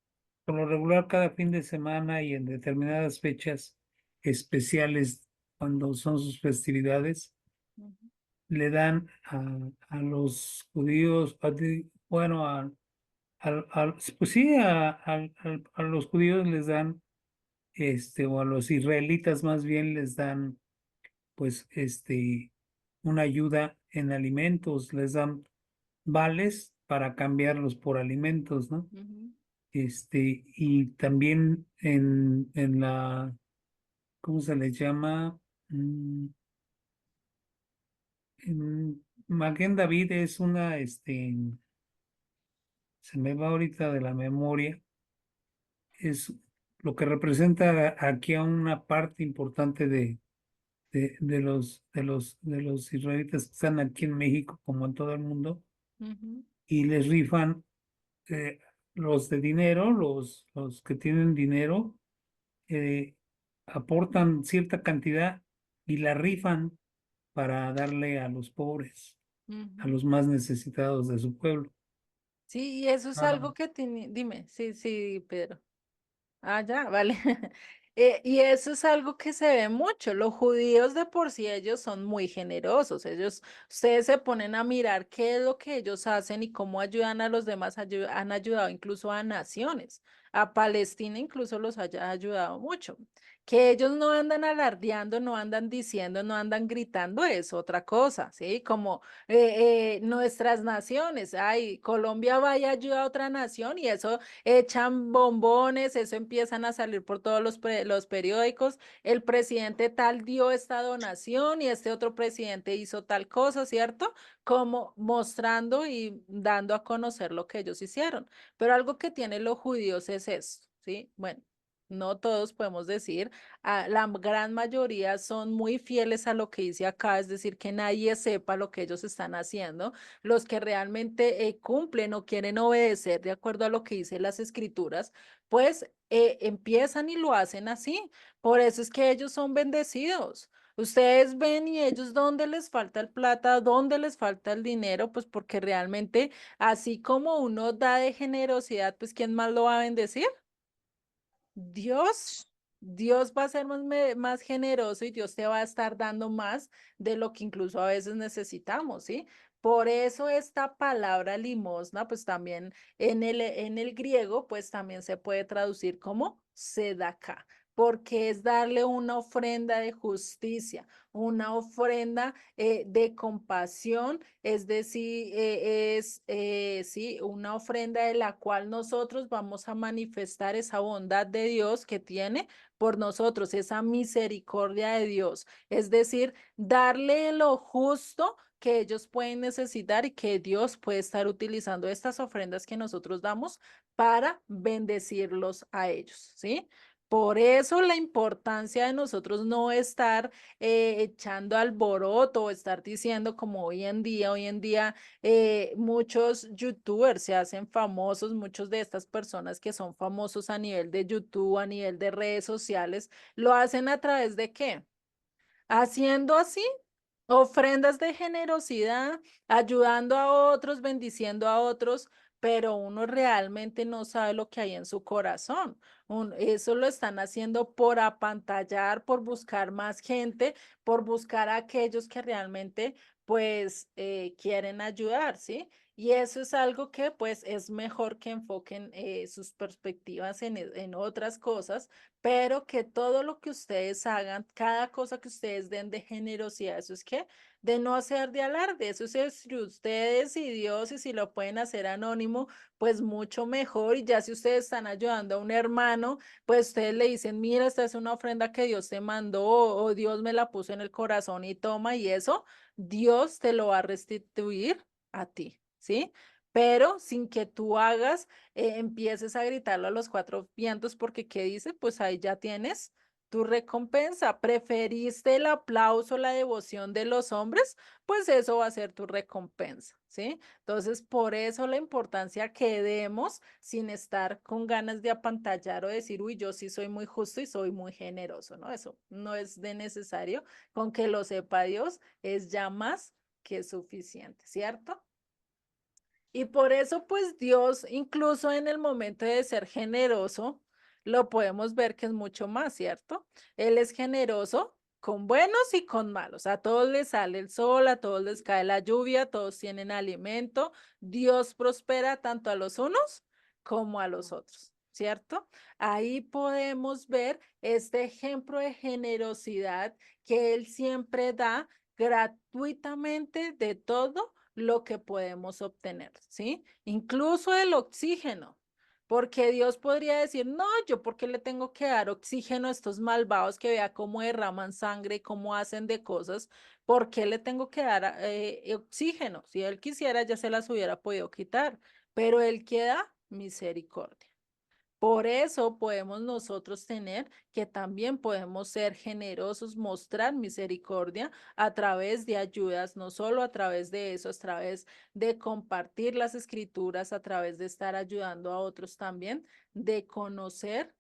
por lo regular cada fin de semana y en determinadas fechas especiales cuando son sus festividades, ujú. le dan a los judíos, bueno, pues sí, a los judíos les dan, o a los israelitas más bien les dan, pues, una ayuda en alimentos, les dan vales para cambiarlos por alimentos, ¿no? Ujú, Y también en la, ¿cómo se les llama? Mm, En Maguen David es una, se me va ahorita de la memoria, es lo que representa aquí a una parte importante de los israelitas que están aquí en México, como en todo el mundo, ujú, y les rifan eh, los de dinero, los que tienen dinero, eh, aportan cierta cantidad y la rifan para darle a los pobres, a ujú. los más necesitados de su pueblo. Sí, y eso es Ah, algo que tiene, dime, sí, sí, Pedro. Ah, ya, vale. Y eso es algo que se ve mucho. Los judíos de por sí ellos son muy generosos. Ustedes se ponen a mirar qué es lo que ellos hacen y cómo ayudan a los demás. Han ayudado incluso a naciones. A Palestina incluso los haya ayudado mucho. Que ellos no andan alardeando, no andan diciendo, no andan gritando, es otra cosa, ¿sí? Como nuestras naciones, ay, Colombia vaya a ayudar a otra nación y eso echan bombones, eso empiezan a salir por todos los periódicos, el presidente tal dio esta donación y este otro presidente hizo tal cosa, ¿cierto? Como mostrando y dando a conocer lo que ellos hicieron. Pero algo que tienen los judíos es esto, ¿sí? Bueno. No todos podemos decir, la gran mayoría son muy fieles a lo que dice acá, es decir, que nadie sepa lo que ellos están haciendo. Los que realmente cumplen o quieren obedecer de acuerdo a lo que dicen las escrituras, pues empiezan y lo hacen así. Por eso es que ellos son bendecidos. Ustedes ven y ellos dónde les falta el plata, dónde les falta el dinero, pues porque realmente así como uno da de generosidad, pues ¿quién más lo va a bendecir? Dios, Dios va a ser más generoso y Dios te va a estar dando más de lo que incluso a veces necesitamos, ¿sí? Por eso esta palabra limosna, pues también en el griego, pues también se puede traducir como sedacá, porque es darle una ofrenda de justicia, una ofrenda de compasión, es decir, sí, una ofrenda de la cual nosotros vamos a manifestar esa bondad de Dios que tiene por nosotros, esa misericordia de Dios, es decir, darle lo justo que ellos pueden necesitar y que Dios puede estar utilizando estas ofrendas que nosotros damos para bendecirlos a ellos, ¿sí? Por eso la importancia de nosotros no estar echando alboroto o estar diciendo como hoy en día muchos youtubers se hacen famosos, muchos de estas personas que son famosos a nivel de YouTube, a nivel de redes sociales, lo hacen a través de ¿qué? Haciendo así ofrendas de generosidad, ayudando a otros, bendiciendo a otros, pero uno realmente no sabe lo que hay en su corazón. Eso lo están haciendo por apantallar, por buscar más gente, por buscar a aquellos que realmente pues quieren ayudar, ¿sí? Y eso es algo que pues es mejor que enfoquen sus perspectivas en otras cosas, pero que todo lo que ustedes hagan, cada cosa que ustedes den de generosidad, eso es que de no hacer de alarde, eso es entre ustedes y Dios, y si lo pueden hacer anónimo, pues mucho mejor. Y ya si ustedes están ayudando a un hermano, pues ustedes le dicen, mira, esta es una ofrenda que Dios te mandó o Dios me la puso en el corazón y toma, y eso Dios te lo va a restituir a ti, ¿sí? Pero sin que tú hagas empieces a gritarlo a los cuatro vientos, porque ¿qué dice? Pues ahí ya tienes tu recompensa. ¿Preferiste el aplauso, la devoción de los hombres? Pues eso va a ser tu recompensa, ¿sí? Entonces, por eso la importancia que demos sin estar con ganas de apantallar o decir, uy, yo sí soy muy justo y soy muy generoso, ¿no? Eso no es de necesario. Con que lo sepa Dios es ya más que suficiente, ¿cierto? Y por eso, pues Dios, incluso en el momento de ser generoso, lo podemos ver que es mucho más, ¿cierto? Él es generoso con buenos y con malos. A todos les sale el sol, a todos les cae la lluvia, todos tienen alimento. Dios prospera tanto a los unos como a los otros, ¿cierto? Ahí podemos ver este ejemplo de generosidad que Él siempre da gratuitamente de todo lo que podemos obtener, ¿sí? Incluso el oxígeno, porque Dios podría decir, no, yo por qué le tengo que dar oxígeno a estos malvados que vea cómo derraman sangre y cómo hacen de cosas, ¿por qué le tengo que dar oxígeno? Si él quisiera, ya se las hubiera podido quitar, pero él queda misericordia. Por eso podemos nosotros tener que también podemos ser generosos, mostrar misericordia a través de ayudas, no solo a través de eso, a través de compartir las escrituras, a través de estar ayudando a otros también, de conocer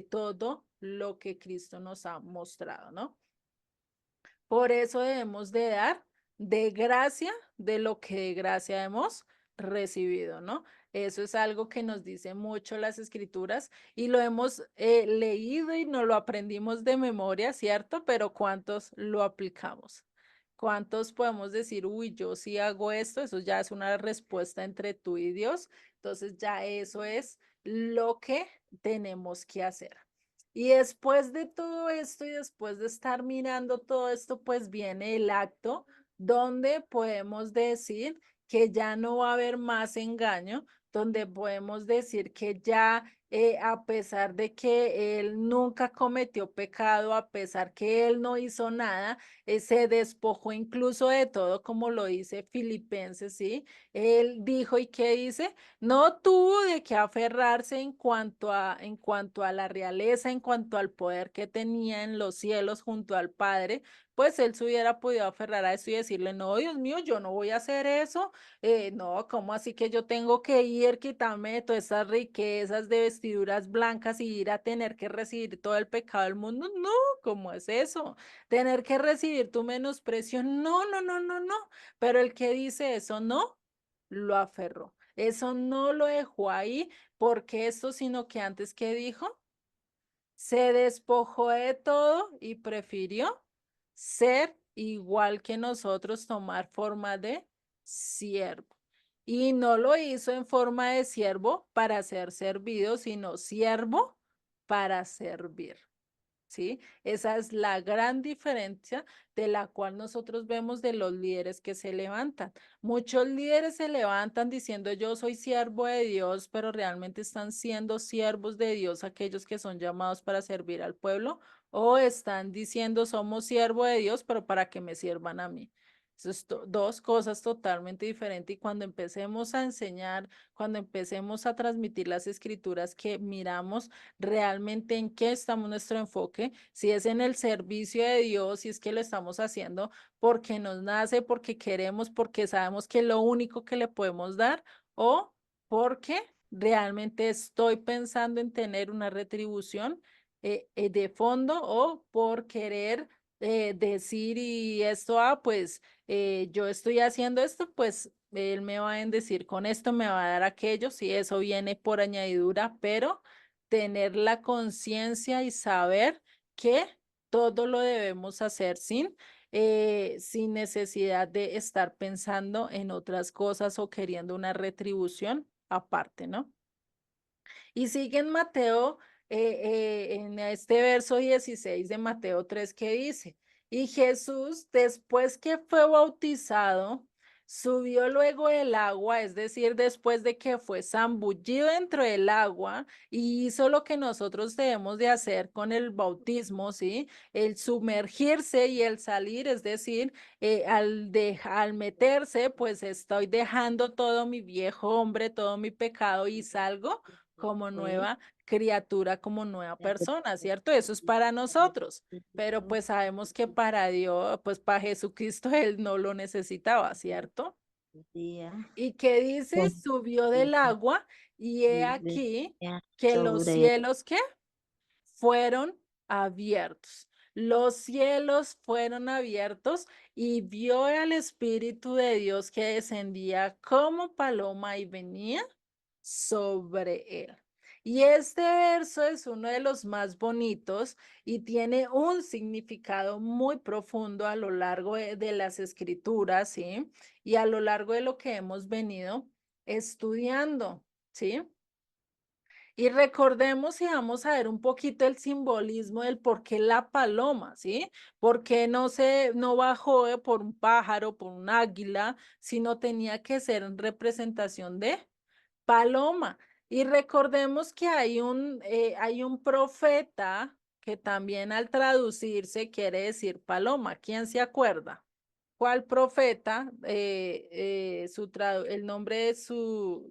todo lo que Cristo nos ha mostrado, ¿no? Por eso debemos de dar de gracia de lo que de gracia hemos recibido, ¿no? Eso es algo que nos dice mucho las escrituras y lo hemos leído y nos lo aprendimos de memoria, ¿cierto? Pero ¿cuántos lo aplicamos? ¿Cuántos podemos decir, uy, yo sí hago esto? Eso ya es una respuesta entre tú y Dios. Entonces ya eso es lo que tenemos que hacer. Y después de todo esto y después de estar mirando todo esto, pues viene el acto donde podemos decir que ya no va a haber más engaño, donde podemos decir que ya a pesar de que él nunca cometió pecado, a pesar que él no hizo nada, se despojó incluso de todo, como lo dice Filipenses, ¿sí? Él dijo, ¿y qué dice? No tuvo de qué aferrarse en cuanto a la realeza, en cuanto al poder que tenía en los cielos junto al Padre, pues él se hubiera podido aferrar a eso y decirle, no, Dios mío, yo no voy a hacer eso, no, ¿cómo así que yo tengo que ir, quitarme de todas esas riquezas de vestiduras blancas y ir a tener que recibir todo el pecado del mundo? No, ¿cómo es eso? Tener que recibir tu menosprecio, no, no, no, no, no, pero el que dice eso, no, lo aferró. Eso no lo dejó ahí porque esto, sino que antes que dijo, se despojó de todo y prefirió ser igual que nosotros, tomar forma de siervo. Y no lo hizo en forma de siervo para ser servido, sino siervo para servir. ¿Sí? Esa es la gran diferencia de la cual nosotros vemos de los líderes que se levantan. Muchos líderes se levantan diciendo yo soy siervo de Dios, pero realmente están siendo siervos de Dios aquellos que son llamados para servir al pueblo, o están diciendo somos siervo de Dios, pero para que me sirvan a mí. Eso es dos cosas totalmente diferentes y cuando empecemos a enseñar, cuando empecemos a transmitir las escrituras que miramos realmente en qué estamos nuestro enfoque, si es en el servicio de Dios, si es que lo estamos haciendo porque nos nace, porque queremos, porque sabemos que es lo único que le podemos dar o porque realmente estoy pensando en tener una retribución de fondo o por querer decir y esto, pues yo estoy haciendo esto, pues él me va a bendecir con esto, me va a dar aquello, si eso viene por añadidura, pero tener la conciencia y saber que todo lo debemos hacer sin necesidad de estar pensando en otras cosas o queriendo una retribución aparte, ¿no? Y sigue en Mateo, en este verso 16 de Mateo 3 que dice, y Jesús, después que fue bautizado, subió luego del agua, es decir, después de que fue zambullido dentro del agua y hizo lo que nosotros debemos de hacer con el bautismo, ¿sí? El sumergirse y el salir, es decir, al meterse, pues estoy dejando todo mi viejo hombre, todo mi pecado y salgo como nueva criatura, como nueva persona, ¿cierto? Eso es para nosotros, pero pues sabemos que para Dios, pues para Jesucristo, Él no lo necesitaba, ¿cierto? Y que dice, subió del agua y he aquí que los cielos, ¿qué? Fueron abiertos. Los cielos fueron abiertos y vio al Espíritu de Dios que descendía como paloma y venía sobre él. Y este verso es uno de los más bonitos y tiene un significado muy profundo a lo largo de las escrituras, ¿sí? Y a lo largo de lo que hemos venido estudiando, ¿sí? Y recordemos y vamos a ver un poquito el simbolismo del por qué la paloma, ¿sí? ¿Por qué no bajó por un pájaro, por un águila, sino tenía que ser en representación de paloma? Y recordemos que hay un profeta que también al traducirse quiere decir paloma. ¿Quién se acuerda? ¿Cuál profeta? El nombre de su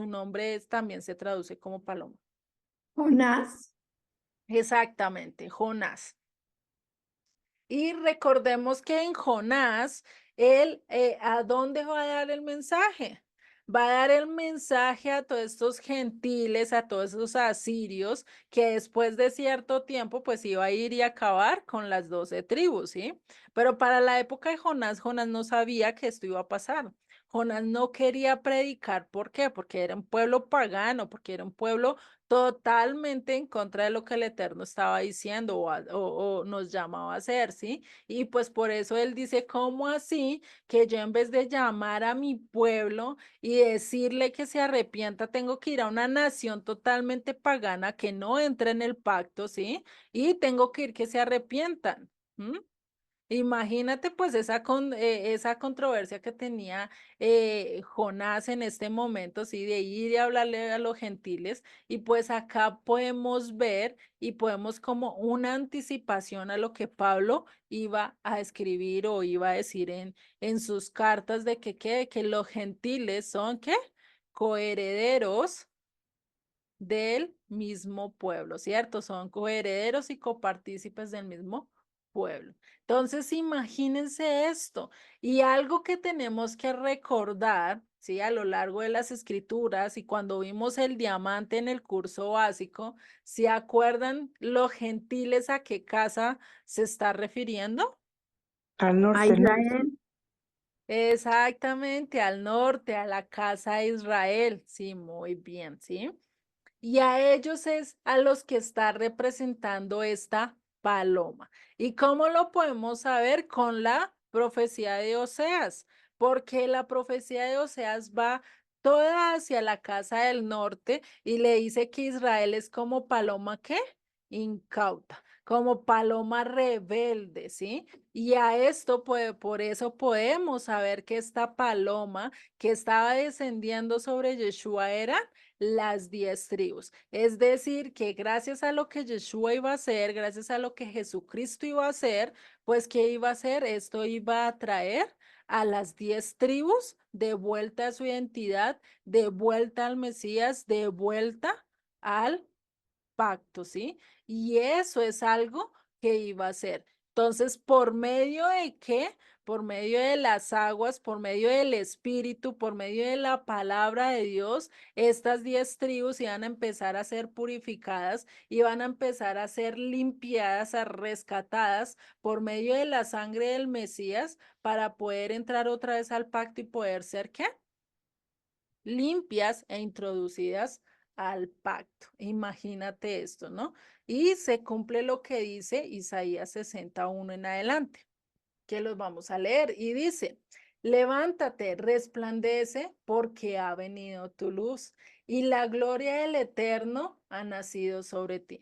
nombre también se traduce como paloma. Jonás, Exactamente, Jonás. Y recordemos que en Jonás, él, ¿a dónde va a dar el mensaje? Va a dar el mensaje a todos estos gentiles, a todos esos asirios, que después de cierto tiempo, pues iba a ir y acabar con las 12 tribus, ¿sí? Pero para la época de Jonás, Jonás no sabía que esto iba a pasar. Jonás no quería predicar. ¿Por qué? Porque era un pueblo pagano, porque era un pueblo totalmente en contra de lo que el Eterno estaba diciendo o nos llamaba a hacer, ¿sí? Y pues por eso él dice, ¿cómo así que yo en vez de llamar a mi pueblo y decirle que se arrepienta, tengo que ir a una nación totalmente pagana que no entra en el pacto, ¿sí? Y tengo que ir que se arrepientan. ¿M? Imagínate pues esa controversia que tenía Jonás en este momento, sí, de ir y hablarle a los gentiles. Y pues acá podemos ver y podemos como una anticipación a lo que Pablo iba a escribir o iba a decir en sus cartas de que los gentiles son, ¿qué? Coherederos del mismo pueblo, ¿cierto? Son coherederos y copartícipes del mismo pueblo. Entonces, imagínense esto. Y algo que tenemos que recordar, ¿sí? A lo largo de las escrituras y cuando vimos el diamante en el curso básico, ¿se acuerdan los gentiles a qué casa se está refiriendo? Al A norte, ¿no? Israel, Exactamente, al norte, a la casa de Israel. Sí, muy bien, ¿sí? Y a ellos es a los que está representando esta paloma. ¿Y cómo lo podemos saber? Con la profecía de Oseas, porque la profecía de Oseas va toda hacia la casa del norte y le dice que Israel es como paloma, ¿qué? Incauta, como paloma rebelde, ¿sí? Y a esto, pues, por eso podemos saber que esta paloma que estaba descendiendo sobre Yeshua era las 10 tribus. Es decir, que gracias a lo que Yeshua iba a hacer, gracias a lo que Jesucristo iba a hacer, pues ¿qué iba a hacer? Esto iba a traer a las 10 tribus de vuelta a su identidad, de vuelta al Mesías, de vuelta al pacto, ¿sí? Y eso es algo que iba a hacer. Entonces, ¿por medio de qué? Por medio de las aguas, por medio del Espíritu, por medio de la palabra de Dios, estas 10 tribus iban a empezar a ser purificadas, iban a empezar a ser limpiadas, a rescatadas por medio de la sangre del Mesías para poder entrar otra vez al pacto y poder ser, ¿qué? Limpias e introducidas al pacto. Imagínate esto, ¿no? Y se cumple lo que dice Isaías 61 en adelante, que los vamos a leer. Y dice, levántate, resplandece, porque ha venido tu luz y la gloria del Eterno ha nacido sobre ti.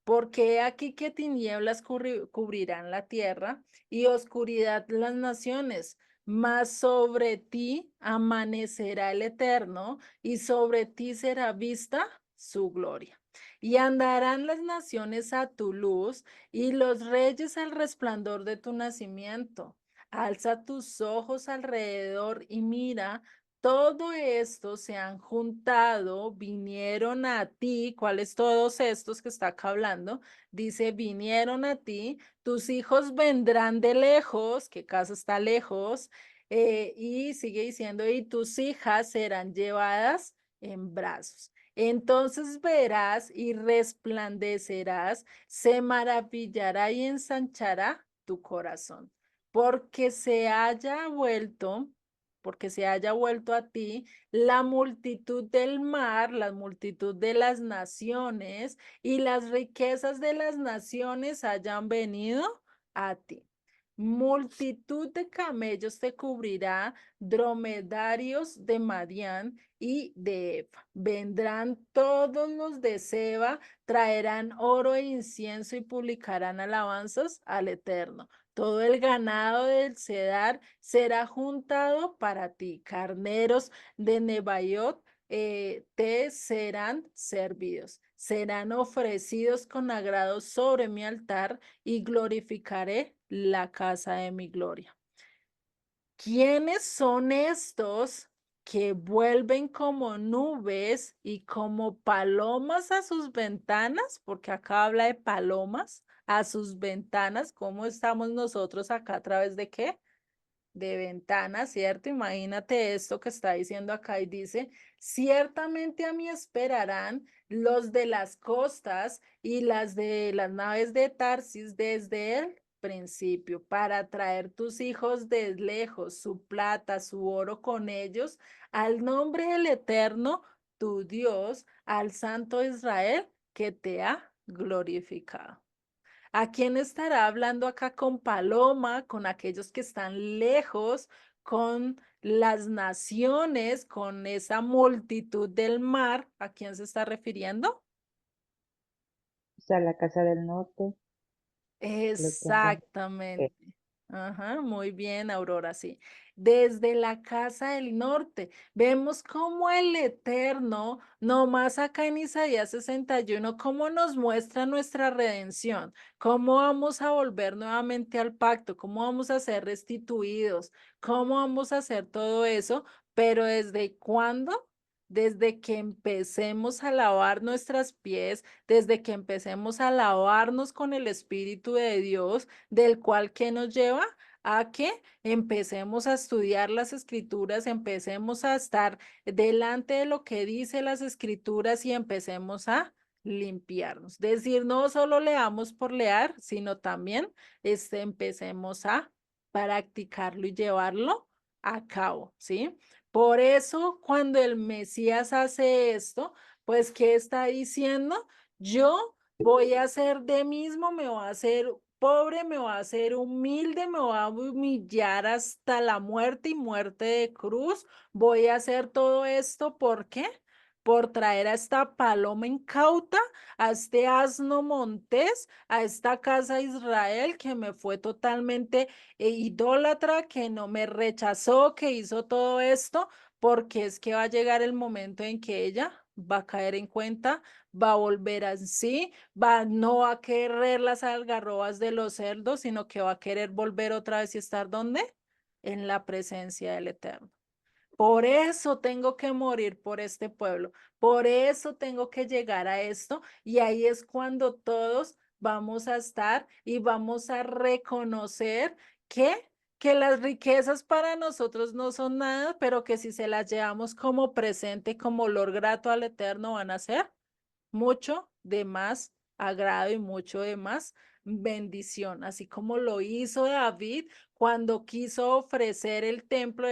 Porque he aquí que tinieblas cubrirán la tierra y oscuridad las naciones, mas sobre ti amanecerá el Eterno y sobre ti será vista su gloria. Y andarán las naciones a tu luz y los reyes al resplandor de tu nacimiento. Alza tus ojos alrededor y mira, todo esto se han juntado, vinieron a ti. ¿Cuáles todos estos que está acá hablando? Dice, vinieron a ti, tus hijos vendrán de lejos, que casa está lejos, y sigue diciendo, y tus hijas serán llevadas en brazos. Entonces verás y resplandecerás, se maravillará y ensanchará tu corazón, porque se haya vuelto a ti la multitud del mar, la multitud de las naciones y las riquezas de las naciones hayan venido a ti. Multitud de camellos te cubrirá, dromedarios de Madián y de Efa. Vendrán todos los de Seba, traerán oro e incienso y publicarán alabanzas al Eterno. Todo el ganado del Cedar será juntado para ti. Carneros de Nebaiot te serán servidos. Serán ofrecidos con agrado sobre mi altar y glorificaré la casa de mi gloria. ¿Quiénes son estos que vuelven como nubes y como palomas a sus ventanas? Porque acá habla de palomas a sus ventanas. ¿Cómo estamos nosotros acá a través de qué? De ventanas, ¿cierto? Imagínate esto que está diciendo acá y dice, ciertamente a mí esperarán los de las costas y las de las naves de Tarsis desde el principio, para traer tus hijos de lejos, su plata, su oro con ellos, al nombre del Eterno, tu Dios, al Santo Israel, que te ha glorificado. ¿A quién estará hablando acá con Paloma, con aquellos que están lejos, con las naciones, con esa multitud del mar? ¿A quién se está refiriendo? O sea, la casa del norte, los que andan. Exactamente. Ajá, muy bien, Aurora, sí. Desde la casa del norte, vemos cómo el Eterno, nomás acá en Isaías 61, cómo nos muestra nuestra redención, cómo vamos a volver nuevamente al pacto, cómo vamos a ser restituidos, cómo vamos a hacer todo eso, pero ¿desde cuándo? Desde que empecemos a lavar nuestros pies, desde que empecemos a lavarnos con el Espíritu de Dios, del cual que nos lleva a que empecemos a estudiar las escrituras, empecemos a estar delante de lo que dice las escrituras y empecemos a limpiarnos. Es decir, no solo leamos por leer, sino también empecemos a practicarlo y llevarlo a cabo, ¿sí? Por eso, cuando el Mesías hace esto, pues, ¿qué está diciendo? Yo voy a ser de mismo, me voy a hacer pobre, me voy a hacer humilde, me voy a humillar hasta la muerte y muerte de cruz. Voy a hacer todo esto, ¿por qué? Por traer a esta paloma incauta, a este asno montés, a esta casa de Israel que me fue totalmente idólatra, que no me rechazó, que hizo todo esto, porque es que va a llegar el momento en que ella va a caer en cuenta, va a volver así, no va a querer las algarrobas de los cerdos, sino que va a querer volver otra vez y estar ¿dónde? En la presencia del Eterno. Por eso tengo que morir por este pueblo, por eso tengo que llegar a esto, y ahí es cuando todos vamos a estar y vamos a reconocer que las riquezas para nosotros no son nada, pero que si se las llevamos como presente, como olor grato al Eterno, van a ser mucho de más agrado y mucho de más bendición, así como lo hizo David cuando quiso ofrecer el templo,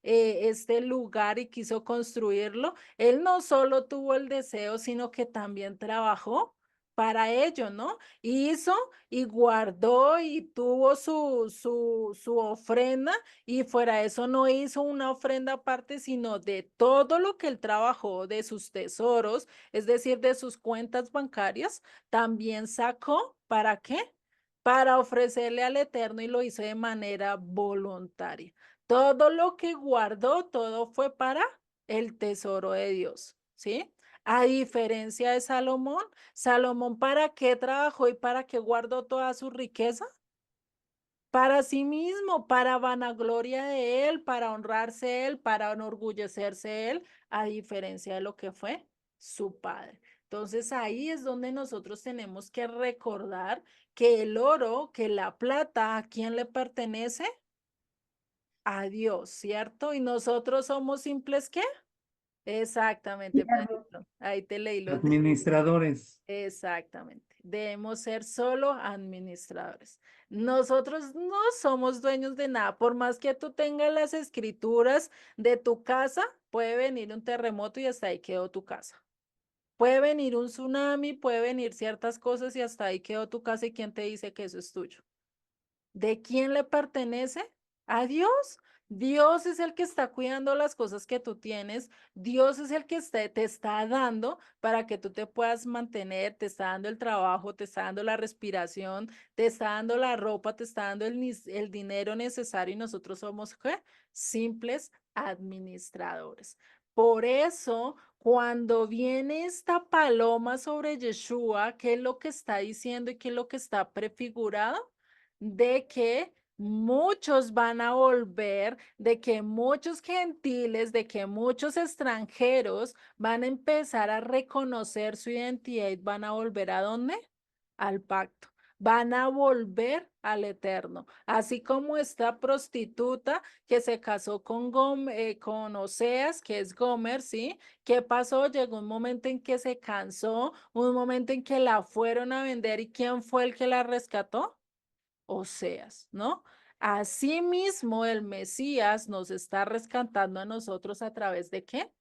este lugar y quiso construirlo. Él no solo tuvo el deseo, sino que también trabajó para ello, ¿no? Hizo y guardó y tuvo su ofrenda, y fuera de eso no hizo una ofrenda aparte, sino de todo lo que él trabajó, de sus tesoros, es decir, de sus cuentas bancarias, también sacó, ¿para qué? Para ofrecerle al Eterno, y lo hizo de manera voluntaria. Todo lo que guardó, todo fue para el tesoro de Dios, ¿sí? A diferencia de Salomón, Salomón, ¿para qué trabajó y para qué guardó toda su riqueza? Para sí mismo, para vanagloria de él, para honrarse él, para enorgullecerse él, a diferencia de lo que fue su padre. Entonces ahí es donde nosotros tenemos que recordar que el oro, que la plata, ¿a quién le pertenece? A Dios, ¿cierto? Y nosotros somos simples, ¿qué? Exactamente, Pedrito. Ahí te leí los de... Administradores. Exactamente. Debemos ser solo administradores. Nosotros no somos dueños de nada. Por más que tú tengas las escrituras de tu casa, puede venir un terremoto y hasta ahí quedó tu casa. Puede venir un tsunami, puede venir ciertas cosas y hasta ahí quedó tu casa. ¿Y quién te dice que eso es tuyo? ¿De quién le pertenece? A Dios. Dios es el que está cuidando las cosas que tú tienes. Dios es el que te está dando para que tú te puedas mantener, te está dando el trabajo, te está dando la respiración, te está dando la ropa, te está dando el dinero necesario, y nosotros somos ¿qué? Simples administradores. Por eso, cuando viene esta paloma sobre Yeshua, ¿qué es lo que está diciendo y qué es lo que está prefigurado? De que muchos van a volver, de que muchos gentiles, de que muchos extranjeros van a empezar a reconocer su identidad y van a volver ¿a dónde? Al pacto. Van a volver al Eterno. Así como esta prostituta que se casó con Oseas, que es Gomer, ¿sí? ¿Qué pasó? Llegó un momento en que se cansó, un momento en que la fueron a vender, ¿y quién fue el que la rescató? Oseas, ¿no? Asimismo, el Mesías nos está rescatando a nosotros a través de ¿qué?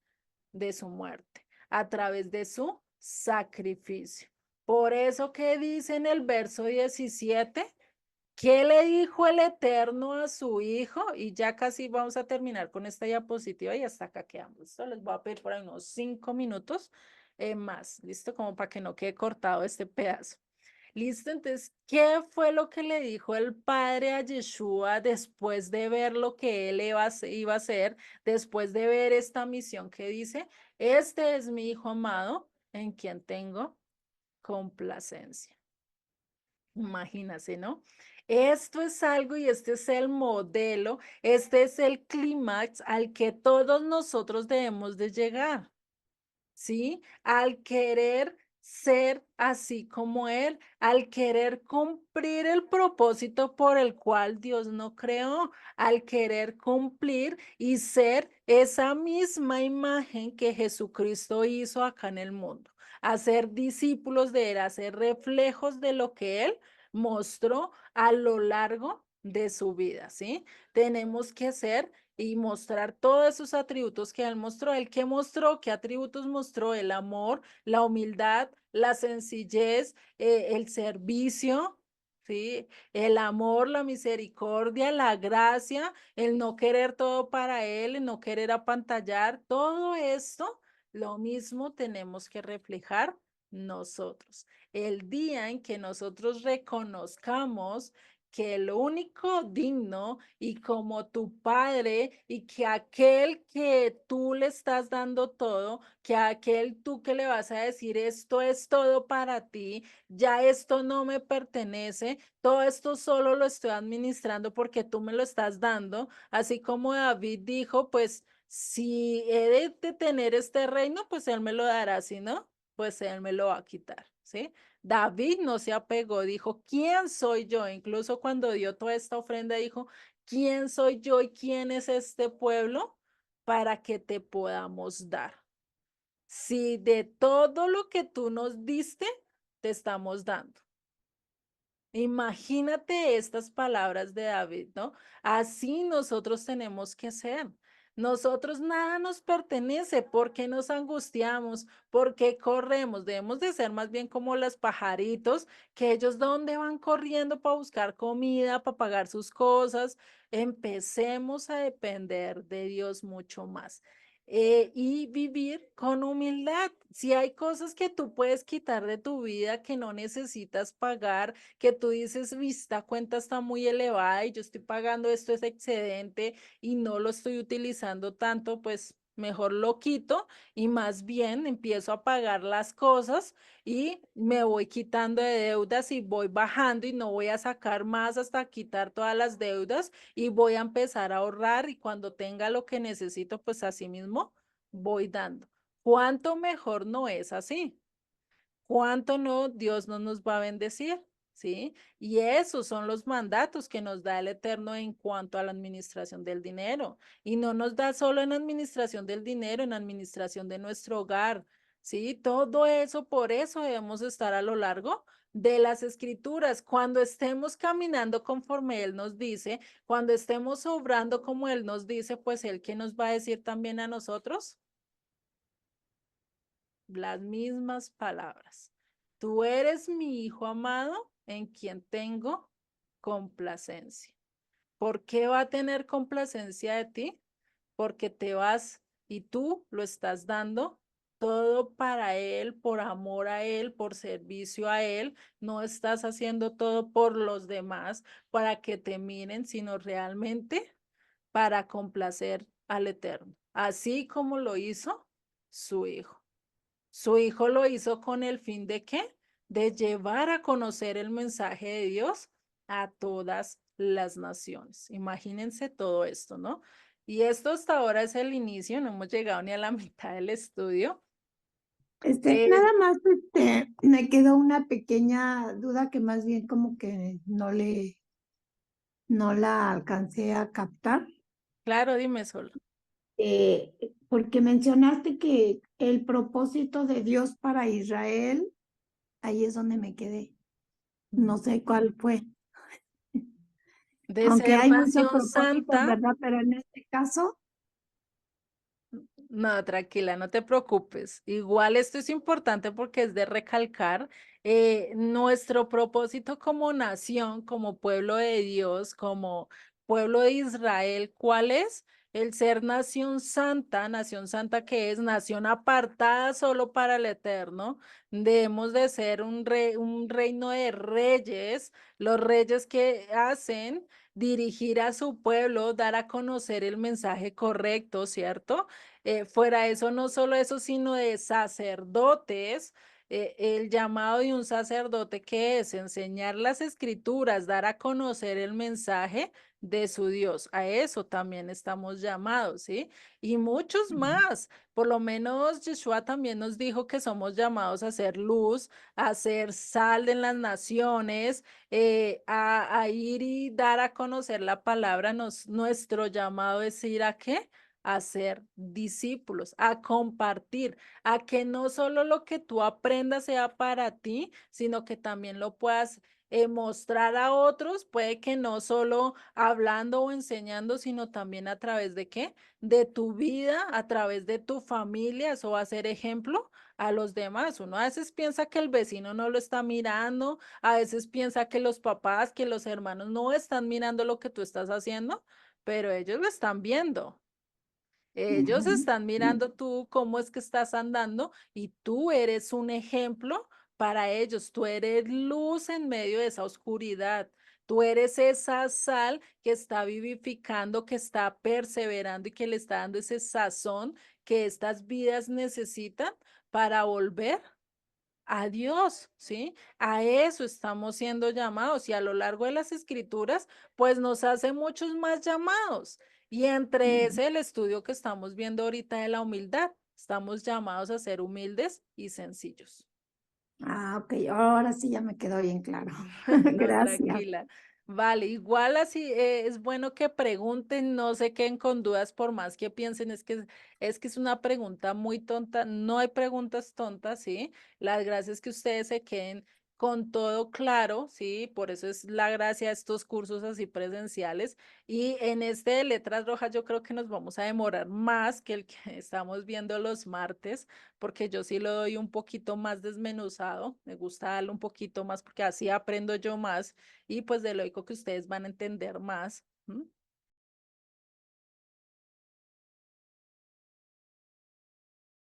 De su muerte, a través de su sacrificio. Por eso que dice en el verso 17, ¿qué le dijo el Eterno a su hijo? Y ya casi vamos a terminar con esta diapositiva y hasta acá quedamos. Esto les voy a pedir por ahí unos 5 minutos más, ¿listo? Como para que no quede cortado este pedazo. Listo, entonces, ¿qué fue lo que le dijo el padre a Yeshua después de ver lo que él iba a hacer, después de ver esta misión que dice, este es mi hijo amado en quien tengo complacencia? Imagínate, ¿no? Esto es algo y este es el modelo, este es el clímax al que todos nosotros debemos de llegar, ¿sí? Al querer ser así como Él, al querer cumplir el propósito por el cual Dios no creó, al querer cumplir y ser esa misma imagen que Jesucristo hizo acá en el mundo, hacer discípulos de Él, hacer reflejos de lo que Él mostró a lo largo de su vida, ¿sí? Tenemos que ser y mostrar todos esos atributos que él mostró. ¿El qué mostró? ¿Qué atributos mostró? El amor, la humildad, la sencillez, el servicio, ¿sí? El amor, la misericordia, la gracia, el no querer todo para él, el no querer apantallar, todo esto, lo mismo tenemos que reflejar nosotros. El día en que nosotros reconozcamos que lo único digno y como tu padre y que aquel que tú le estás dando todo, que aquel tú que le vas a decir esto es todo para ti, ya esto no me pertenece, todo esto solo lo estoy administrando porque tú me lo estás dando, así como David dijo, pues si he de tener este reino, pues él me lo dará, si no, pues él me lo va a quitar, ¿sí? David no se apegó, dijo, ¿quién soy yo? Incluso cuando dio toda esta ofrenda, dijo, ¿quién soy yo y quién es este pueblo para que te podamos dar? Si de todo lo que tú nos diste, te estamos dando. Imagínate estas palabras de David, ¿no? Así nosotros tenemos que ser. Nosotros nada nos pertenece. ¿Por qué nos angustiamos? ¿Por qué corremos? Debemos de ser más bien como los pajaritos, que ellos dónde van corriendo para buscar comida, para pagar sus cosas. Empecemos a depender de Dios mucho más. Y vivir con humildad. Si hay cosas que tú puedes quitar de tu vida que no necesitas pagar, que tú dices, esta cuenta está muy elevada y yo estoy pagando esto es excedente y no lo estoy utilizando tanto, pues mejor lo quito y más bien empiezo a pagar las cosas y me voy quitando de deudas y voy bajando y no voy a sacar más hasta quitar todas las deudas y voy a empezar a ahorrar y cuando tenga lo que necesito, pues así mismo voy dando. ¿Cuánto mejor no es así? ¿Cuánto no Dios no nos va a bendecir? ¿Sí? Y esos son los mandatos que nos da el Eterno en cuanto a la administración del dinero. Y no nos da solo en administración del dinero, en administración de nuestro hogar. ¿Sí? Todo eso, por eso debemos estar a lo largo de las escrituras. Cuando estemos caminando conforme Él nos dice, cuando estemos obrando como Él nos dice, pues Él que nos va a decir también a nosotros las mismas palabras. Tú eres mi hijo amado en quien tengo complacencia. ¿Por qué va a tener complacencia de ti? Porque te vas y tú lo estás dando todo para Él, por amor a Él, por servicio a Él. No estás haciendo todo por los demás para que te miren, sino realmente para complacer al Eterno, así como lo hizo su Hijo. Su Hijo lo hizo con el fin de ¿qué? De llevar a conocer el mensaje de Dios a todas las naciones. Imagínense todo esto, ¿no? Y esto hasta ahora es el inicio, no hemos llegado ni a la mitad del estudio. Nada más, me quedó una pequeña duda que más bien como que no la alcancé a captar. Claro, dime solo. Porque mencionaste que el propósito de Dios para Israel, ahí es donde me quedé. No sé cuál fue. de Aunque ser hay muchos nación propósitos, santa. ¿verdad? Pero en este caso, No, tranquila, no te preocupes. Igual esto es importante porque es de recalcar nuestro propósito como nación, como pueblo de Dios, como pueblo de Israel. ¿Cuál es? El ser nación santa que es nación apartada solo para el eterno. Debemos de ser un reino de reyes, los reyes que hacen dirigir a su pueblo, dar a conocer el mensaje correcto, ¿cierto? Fuera de eso, no solo eso, sino de sacerdotes. El llamado de un sacerdote que es enseñar las escrituras, dar a conocer el mensaje de su Dios. A eso también estamos llamados, ¿sí? Y muchos más. Por lo menos Yeshua también nos dijo que somos llamados a ser luz, a ser sal en las naciones, a ir y dar a conocer la palabra. Nuestro llamado es ir a qué, a ser discípulos, a compartir, a que no solo lo que tú aprendas sea para ti, sino que también lo puedas mostrar a otros, puede que no solo hablando o enseñando, sino también a través de qué, de tu vida, a través de tu familia, eso va a ser ejemplo a los demás. Uno a veces piensa que el vecino no lo está mirando, a veces piensa que los papás, que los hermanos no están mirando lo que tú estás haciendo, pero ellos lo están viendo. Ellos ujú, están sí, mirando tú cómo es que estás andando y tú eres un ejemplo para ellos. Tú eres luz en medio de esa oscuridad. Tú eres esa sal que está vivificando, que está perseverando y que le está dando ese sazón que estas vidas necesitan para volver a Dios, ¿sí? A eso estamos siendo llamados y a lo largo de las escrituras, pues nos hace muchos más llamados. Y entre ujú. ese, el estudio que estamos viendo ahorita de la humildad, estamos llamados a ser humildes y sencillos. Ah, ok, ahora sí ya me quedó bien claro. No, Gracias. tranquila. Vale, igual así es bueno que pregunten, no se queden con dudas por más que piensen, es que es una pregunta muy tonta, no hay preguntas tontas, ¿sí? La gracia es que ustedes se queden con todo claro, ¿sí? Por eso es la gracia de estos cursos así presenciales. Y en este de letras rojas yo creo que nos vamos a demorar más que el que estamos viendo los martes porque yo sí lo doy un poquito más desmenuzado, me gusta darle un poquito más porque así aprendo yo más y pues de lógico que ustedes van a entender más. ¿M?